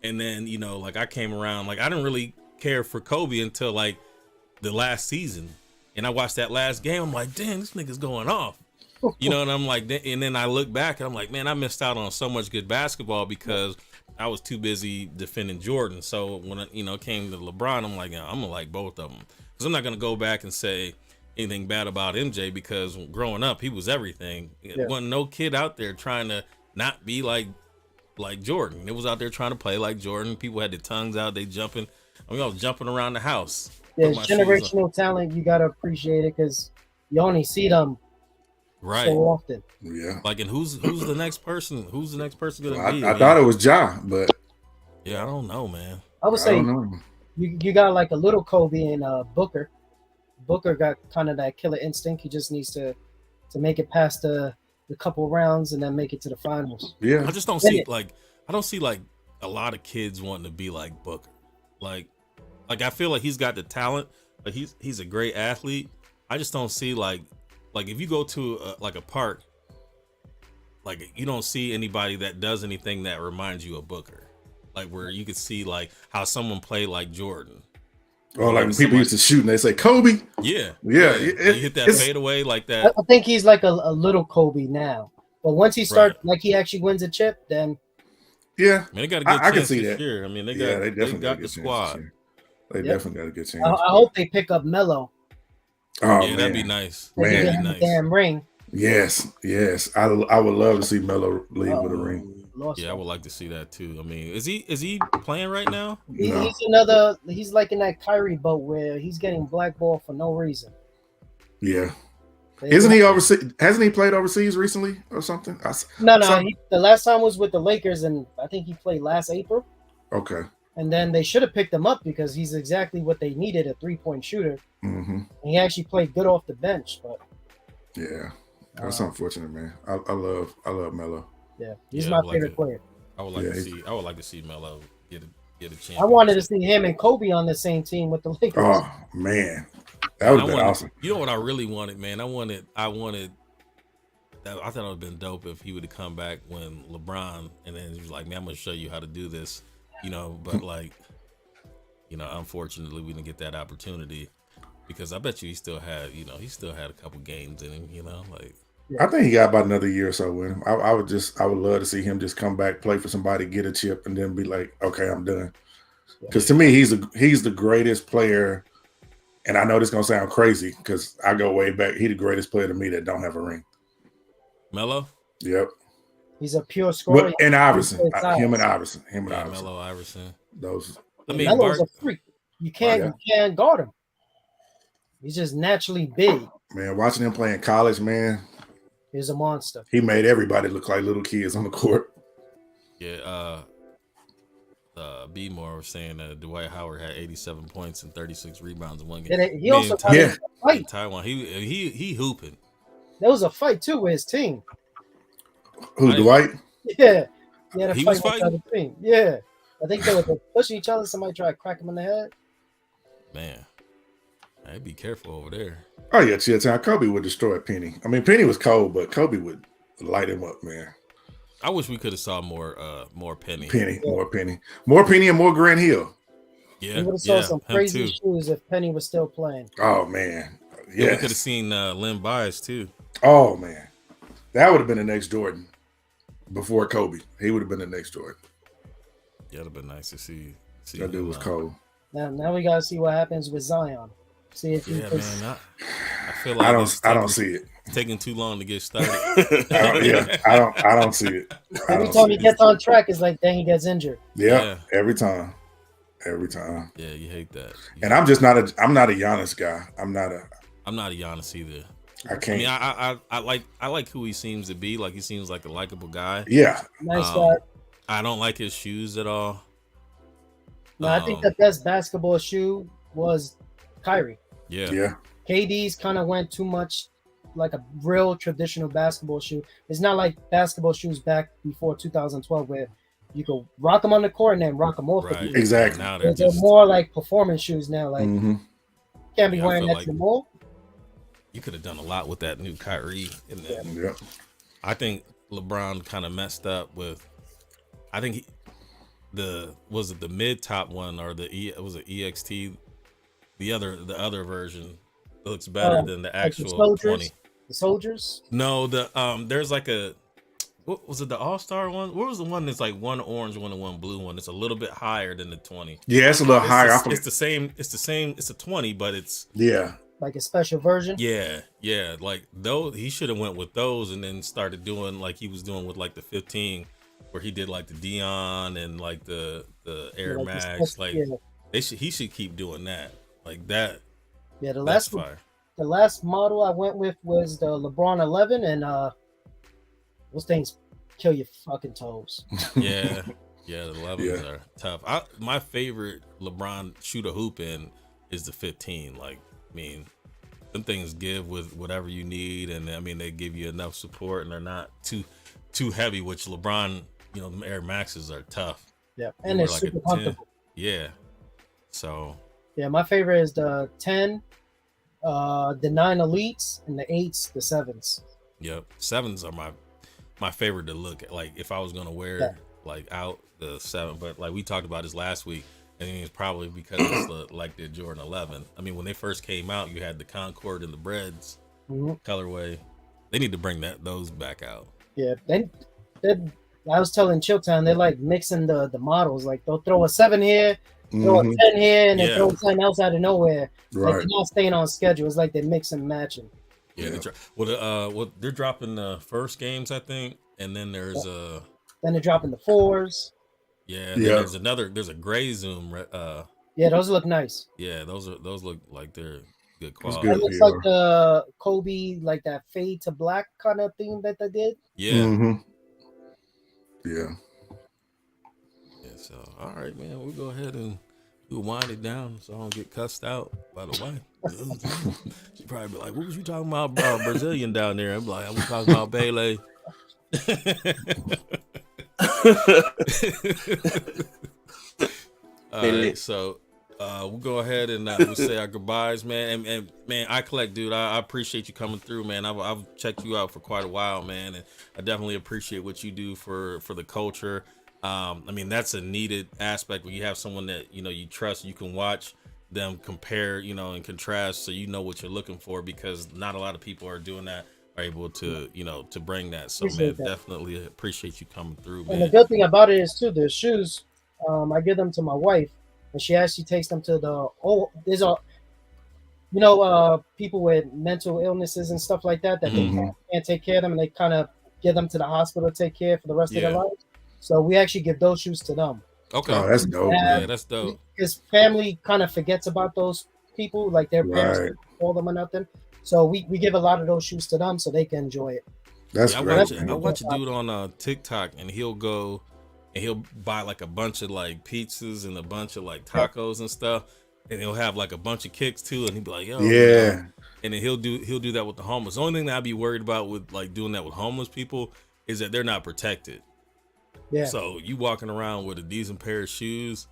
And then, like I came around, like I didn't really care for Kobe until like the last season. And I watched that last game. I'm like, damn, this nigga's going off. And I'm like, and then I look back and I'm like, man, I missed out on so much good basketball because I was too busy defending Jordan. So when it came to LeBron, I'm like, I'm gonna like both of them, because I'm not gonna go back and say anything bad about MJ, because growing up he was everything. There wasn't no kid out there trying to not be like Jordan. It was out there trying to play like Jordan. People had their tongues out, they jumping. I was jumping around the house. Yeah, generational talent. You gotta appreciate it because you only see them so often. Yeah. Like, and who's the next person? Who's the next person gonna be? I thought it was Ja, but yeah, I don't know, man. I would say you got like a little Kobe and Booker. Booker got kind of that killer instinct. He just needs to make it past the couple rounds and then make it to the finals. Yeah. I just don't see a lot of kids wanting to be like Booker. Like I feel like he's got the talent, but he's a great athlete. I just don't see like if you go to a park, like you don't see anybody that does anything that reminds you of Booker, like where you could see like how someone played like Jordan. Or like when people used to shoot and they say Kobe. Yeah. You hit that fadeaway like that. I think he's like a little Kobe now, but once he starts like he actually wins a chip, then yeah, I mean, they got a good chance I can see this that. year. I mean, they definitely got the squad. They definitely got a good chance. I hope they pick up Melo. Oh, yeah, that'd be nice. Man, that'd be nice. Damn ring. Yes. I would love to see Melo leave with a ring. Yeah, I would like to see that too. I mean, is he playing right now? He's like in that Kyrie boat where he's getting blackballed for no reason. Yeah. Isn't he overseas? Hasn't he played overseas recently or something? No. The last time was with the Lakers, and I think he played last April. Okay. And then they should have picked him up because he's exactly what they needed, a 3-point shooter. Mm-hmm. And he actually played good off the bench, but yeah, that's unfortunate, man. I love Melo. Yeah, he's my favorite player. I would like to see Melo get a chance. I wanted to see him and Kobe on the same team with the Lakers. Oh man, that would have been awesome. You know what I really wanted, man? I thought it would have been dope if he would have come back when LeBron, and then he was like, man, I'm gonna show you how to do this, but like unfortunately we didn't get that opportunity because I bet you he still had a couple games in him, like. I think he got about another year or so with him. I would love to see him just come back, play for somebody, get a chip, and then be like, okay, I'm done. Because to me, he's the greatest player. And I know this is gonna sound crazy because I go way back. He's the greatest player to me that don't have a ring. Melo? Yep. He's a pure scorer. And Iverson. Him and Iverson. Melo, Iverson. Those. I mean, Melo's a freak. You can't guard him. He's just naturally big. Man, watching him play in college, man. He's a monster. He made everybody look like little kids on the court. Yeah, B Moore was saying that Dwight Howard had 87 points and 36 rebounds in one game. He also got a fight. In Taiwan. He hooping. There was a fight too with his team. Who, Dwight? Yeah. He was fighting? The team. Yeah. I think they were pushing each other. Somebody tried to crack him in the head. Man. I'd be careful over there. Oh yeah, chill time. Kobe would destroy Penny. I mean, Penny was cold, but Kobe would light him up, man. I wish we could have saw more Penny. More Penny, and more Grant Hill. Yeah, we would have saw some crazy shoes if Penny was still playing. Oh man, yeah, we could have seen Len Bias too. Oh man, that would have been the next Jordan before Kobe. He would have been the next Jordan. Yeah, it'd have been nice to see. That dude was cold. Now we gotta see what happens with Zion. See if man, I feel like I don't see it. It's taking too long to get started. I don't see it. Every time he gets on track, it's like then he gets injured. Yeah, every time. Yeah, you hate that. And I'm just not a Giannis guy. I'm not a Giannis either. I can't. I mean, I like who he seems to be. Like he seems like a likable guy. Yeah, nice guy. I don't like his shoes at all. No, I think the best basketball shoe was Kyrie. Yeah. KD's kind of went too much like a real traditional basketball shoe. It's not like basketball shoes back before 2012 where you could rock them on the court and then rock them off. Right. Exactly. Now they're more like performance shoes now. Like can't be wearing that no more. You could have done a lot with that new Kyrie. Yeah. I think LeBron kind of messed up with. I think the mid top one or was it EXT? The other version looks better than the actual like the 20. The soldiers? No, there's like what was it, the All-Star one? What was the one that's like one orange one and one blue one? It's a little bit higher than the 20. Yeah, it's a little higher. It's the same. It's a 20, but it's like a special version. Yeah. Like those, he should have went with those and then started doing like he was doing with like the 15, where he did like the Dion and like the Air Max. He should keep doing that. Like that. Yeah, the last model I went with was the LeBron 11, and those things kill your fucking toes. Yeah, the 11s are tough. My favorite LeBron shoot a hoop in is the 15. Like, I mean, them things give with whatever you need, and I mean they give you enough support, and they're not too heavy. Which LeBron, the Air Maxes are tough. Yeah, and they're super comfortable. Yeah, so. Yeah, my favorite is the 10, the 9 elites, and the 8s, the 7s. Yep, 7s are my favorite to look at. Like if I was gonna wear like out the 7, but like we talked about this last week, I think it's probably because it's like the Jordan 11. I mean, when they first came out, you had the Concord and the Breads colorway. They need to bring those back out. Yeah, I was telling Chilltown, they're like mixing the models. Like they'll throw a 7 here. Throw a 10 here and then throw something else out of nowhere. Right. Like they're not staying on schedule. It's like they mix and matching. Yeah. They're dropping the first games, I think, and then there's Then they're dropping the 4s. Yeah. There's a gray zoom. Yeah, those look nice. Yeah, those look like they're good quality. It looks like the Kobe, like that fade to black kind of thing that they did. Yeah. Yeah. So, all right, man, we'll go ahead and we'll wind it down so I don't get cussed out by the wife. She probably be like, what was you talking about Brazilian down there? I'm like, I was talking about Pele. All right, so we'll go ahead and we'll say our goodbyes, man. And man, I collect, dude. I appreciate you coming through, man. I've checked you out for quite a while, man, and I definitely appreciate what you do for the culture. I mean, that's a needed aspect where you have someone that, you know, you trust, you can watch them compare, you know, and contrast, so you know what you're looking for, because not a lot of people are doing that, are able to, you know, to bring that. So man, definitely appreciate you coming through, man. And the good thing about it is too, the shoes, I give them to my wife, and she actually takes them to the there's a people with mental illnesses and stuff like that they can't take care of them, and they kind of give them to the hospital to take care for the rest of their lives. So we actually give those shoes to them. Okay. Oh, that's dope. Yeah, that's dope. Because family kind of forgets about those people, like their parents call them or nothing. So we give a lot of those shoes to them so they can enjoy it. That's great. I watch a dude on TikTok, and he'll go and he'll buy like a bunch of like pizzas and a bunch of like tacos and stuff, and he'll have like a bunch of kicks too, and he'll be like, yo, yeah. And then he'll do that with the homeless. The only thing that I'd be worried about with like doing that with homeless people is that they're not protected. Yeah. So you walking around with a decent pair of shoes.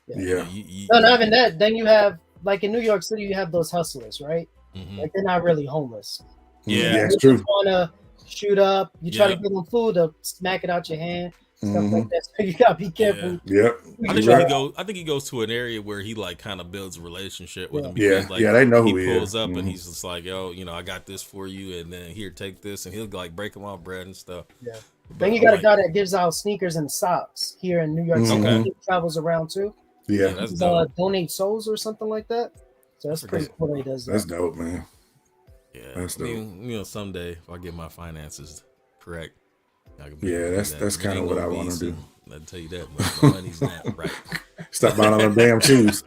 Yeah. Not even that. Then you have, like in New York City, you have those hustlers, right? Like they're not really homeless. Yeah, it's true. You want to shoot up. You try to give them food, they'll smack it out your hand. Stuff like that. So you gotta be careful. Yep. I think he goes to an area where he like kind of builds a relationship with them. Because, like, they know who he he pulls is. up and he's just like, yo, you know, I got this for you, and then here, take this, and he'll like break them off bread and stuff. Yeah. Then you got a guy that gives out sneakers and socks here in New York City. Okay. He travels around too. Yeah. That's dope. Donate souls or something like that. So that's pretty cool that he does that. That's dope, man. Yeah, that's dope. I mean, you know, someday if I get my finances correct, that's kind of what I want to do. I'll tell you that, my money's not right. Stop buying all them damn shoes.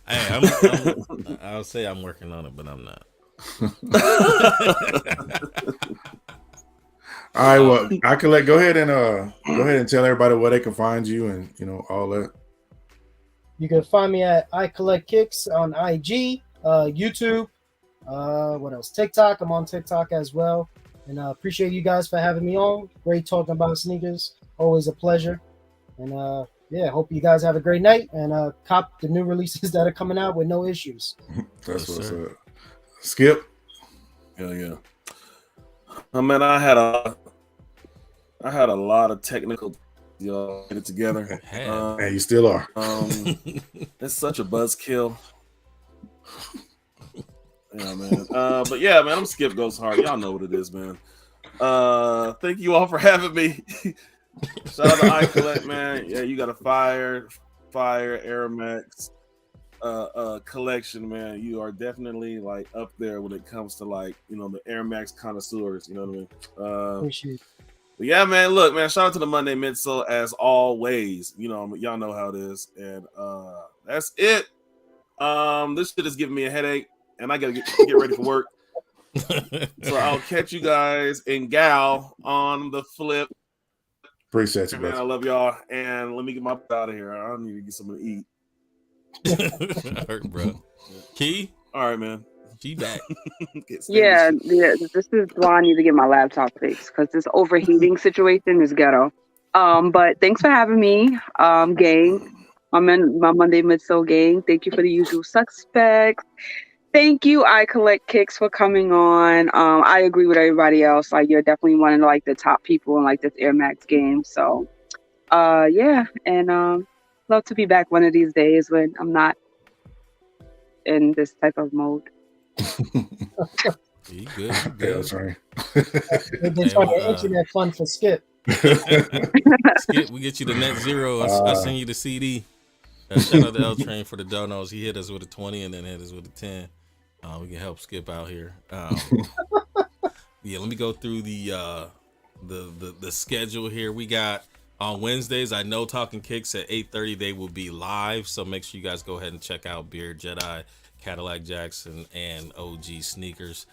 Hey, I'll say I'm working on it, but I'm not. All right, well, go ahead and tell everybody where they can find you and, you know, all that. You can find me at I Collect Kicks on IG, YouTube, what else? TikTok. I'm on TikTok as well. And appreciate you guys for having me on. Great talking about sneakers. Always a pleasure. And hope you guys have a great night and cop the new releases that are coming out with no issues. That's what's up. Skip. Hell yeah. Man, I had a lot of technical y'all get it together. And you still are. It's such a buzzkill. Yeah, man. But yeah, man, I'm Skip Goes Hard. Y'all know what it is, man. Thank you all for having me. Shout out to iCollect, man. Yeah, you got a fire Air Max collection, man. You are definitely like up there when it comes to like, you know, the Air Max connoisseurs. You know what I mean? Appreciate it. But yeah, man. Look, man. Shout out to the Monday Midsole as always. You know, y'all know how it is, and that's it. This shit is giving me a headache, and I gotta get ready for work. So I'll catch you guys and gal on the flip. Appreciate you, man. I love y'all, and let me get my out of here. I need to get something to eat. Hurt, bro. Key. All right, man. She back. Yeah. This is why I need to get my laptop fixed, because this overheating situation is ghetto. But thanks for having me, gang. I'm in my Monday Midsole gang. Thank you for the usual suspects. Thank you, I Collect Kicks, for coming on. I agree with everybody else. Like, you're definitely one of like the top people in like this Air Max game. So, yeah, and love to be back one of these days when I'm not in this type of mode. You good? Yeah, that's right. They've been trying to internet fun for Skip. Skip, we get you the net zero. I send you the CD. Shout out to L Train for the donos. He hit us with a 20 and then hit us with a 10. We can help Skip out here. Yeah, let me go through the schedule here. We got on Wednesdays, I know Talking Kicks at 8:30 they will be live, so make sure you guys go ahead and check out Beard Jedi, Cadillac Jackson, and OG Sneakers.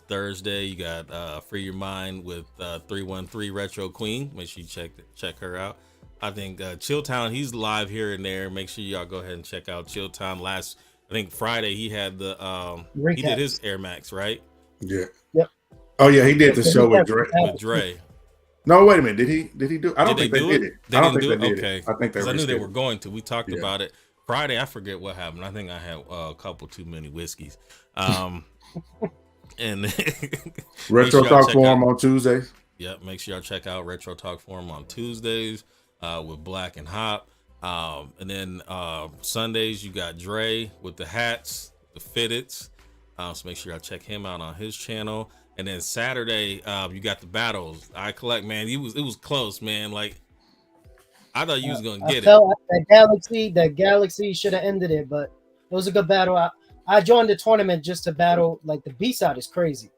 Thursday you got Free Your Mind with 313 Retro Queen. Make sure you check her out. I think Chilltown, he's live here and there. Make sure y'all go ahead and check out Chilltown. I think Friday he had he did his Air Max, right? Yeah. Yep. Oh yeah, he did the show with Dre. With Dre. No, wait a minute. Did he do? I don't think they did it. They didn't do it. Okay. I think I knew they were going to. We talked about it Friday. I forget what happened. I think I had a couple too many whiskeys. And Retro Talk Forum on Tuesdays. Yep. Make sure y'all check out Retro Talk Forum on Tuesdays with Black and Hop. And then Sundays, you got Dre with the hats, the fitteds. So make sure y'all check him out on his channel. And then Saturday, you got the battles. I collect, man. It was close, man. Like, I thought you was gonna get it. That Galaxy should have ended it, but it was a good battle. I joined the tournament just to battle. Like, the B side is crazy.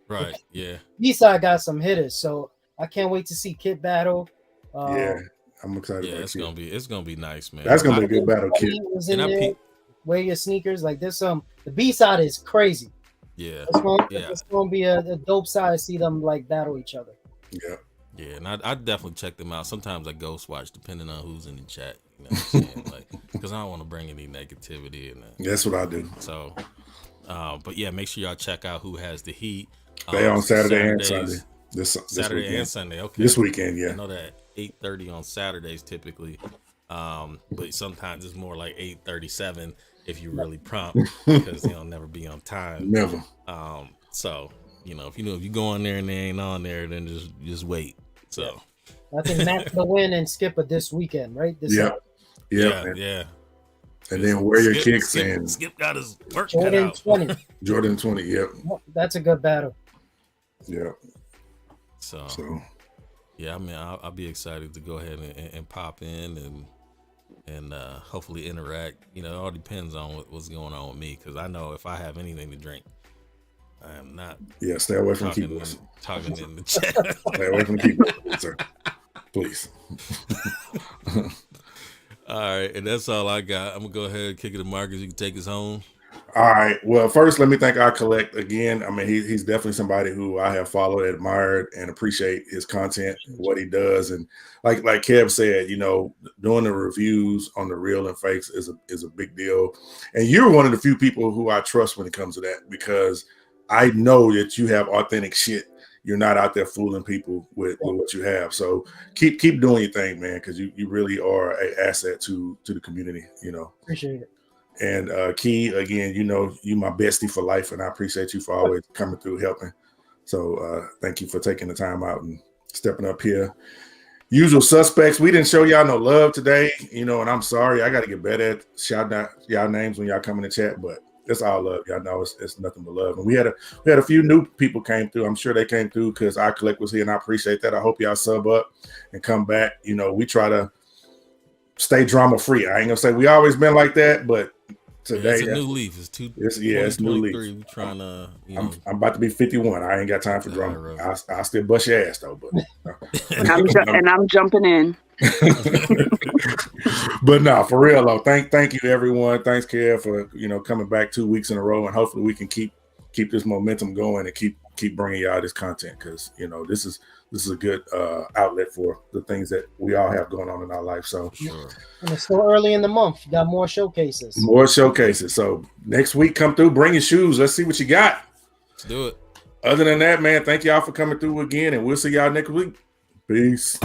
Right. Yeah. B side got some hitters, so I can't wait to see Kid battle. Yeah, I'm excited. Yeah, it's gonna be nice, man. That's gonna be a good battle, Kid. Wear your sneakers. Like, there's some. The B side is crazy. Yeah. It's gonna be a dope side to see them like battle each other. Yeah. Yeah, and I definitely check them out. Sometimes I ghost watch depending on who's in the chat. You know what I'm saying? Like, because I don't want to bring any negativity in there. That's what I do. So, but yeah, make sure y'all check out who has the heat. They on Saturday and Sunday. This Saturday weekend. and Sunday. Okay. This weekend, yeah. I know that 8:30 on Saturdays typically, but sometimes it's more like 8:37 if you really prompt because they'll never be on time. Never. So if you go on there and they ain't on there, then just wait. So I think Matt will win and Skipper this weekend, right? Yeah. And then wear your kicks and Skip got his work Jordan cut out. 20. Jordan 20. Yep. That's a good battle. Yeah. So yeah, I mean, I'll be excited to go ahead and pop in and hopefully interact. It all depends on what's going on with me, because I know if I have anything to drink, I am not. Yeah, stay away from keyboards. Talking in the chat. Stay away from keyboards, sir. Please. All right, and that's all I got. I'm gonna go ahead and kick it to Marcus. You can take us home. All right. Well, first, let me thank our collect again. I mean, he's definitely somebody who I have followed, admired, and appreciate his content, what he does, and like Kev said, doing the reviews on the real and fakes is a big deal. And you're one of the few people who I trust when it comes to that, because I know that you have authentic shit. You're not out there fooling people with what you have. So keep doing your thing, man, because you really are an asset to the community. Appreciate it. And Key, again, you my bestie for life, and I appreciate you for always coming through helping. So thank you for taking the time out and stepping up here. Usual suspects, we didn't show y'all no love today, and I'm sorry. I got to get better at shouting out y'all names when y'all come in the chat, but it's all love. Y'all know it's nothing but love. And we had a few new people came through. I'm sure they came through because our collect was here, and I appreciate that. I hope y'all sub up and come back. We try to stay drama free. I ain't gonna say we always been like that, but today it's a new leaf. It's new leaf. We trying to. I'm about to be 51. I ain't got time for drama. I still bust your ass though, but I'm jumping in. But no, for real though. Thank you everyone. Thanks, Kev, for coming back 2 weeks in a row, and hopefully we can keep this momentum going and keep bringing y'all this content, because this is a good outlet for the things that we all have going on in our life. So sure. And it's still early in the month. You got more showcases. So next week, come through, bring your shoes. Let's see what you got. Let's do it. Other than that, man, thank y'all for coming through again, and we'll see y'all next week. Peace.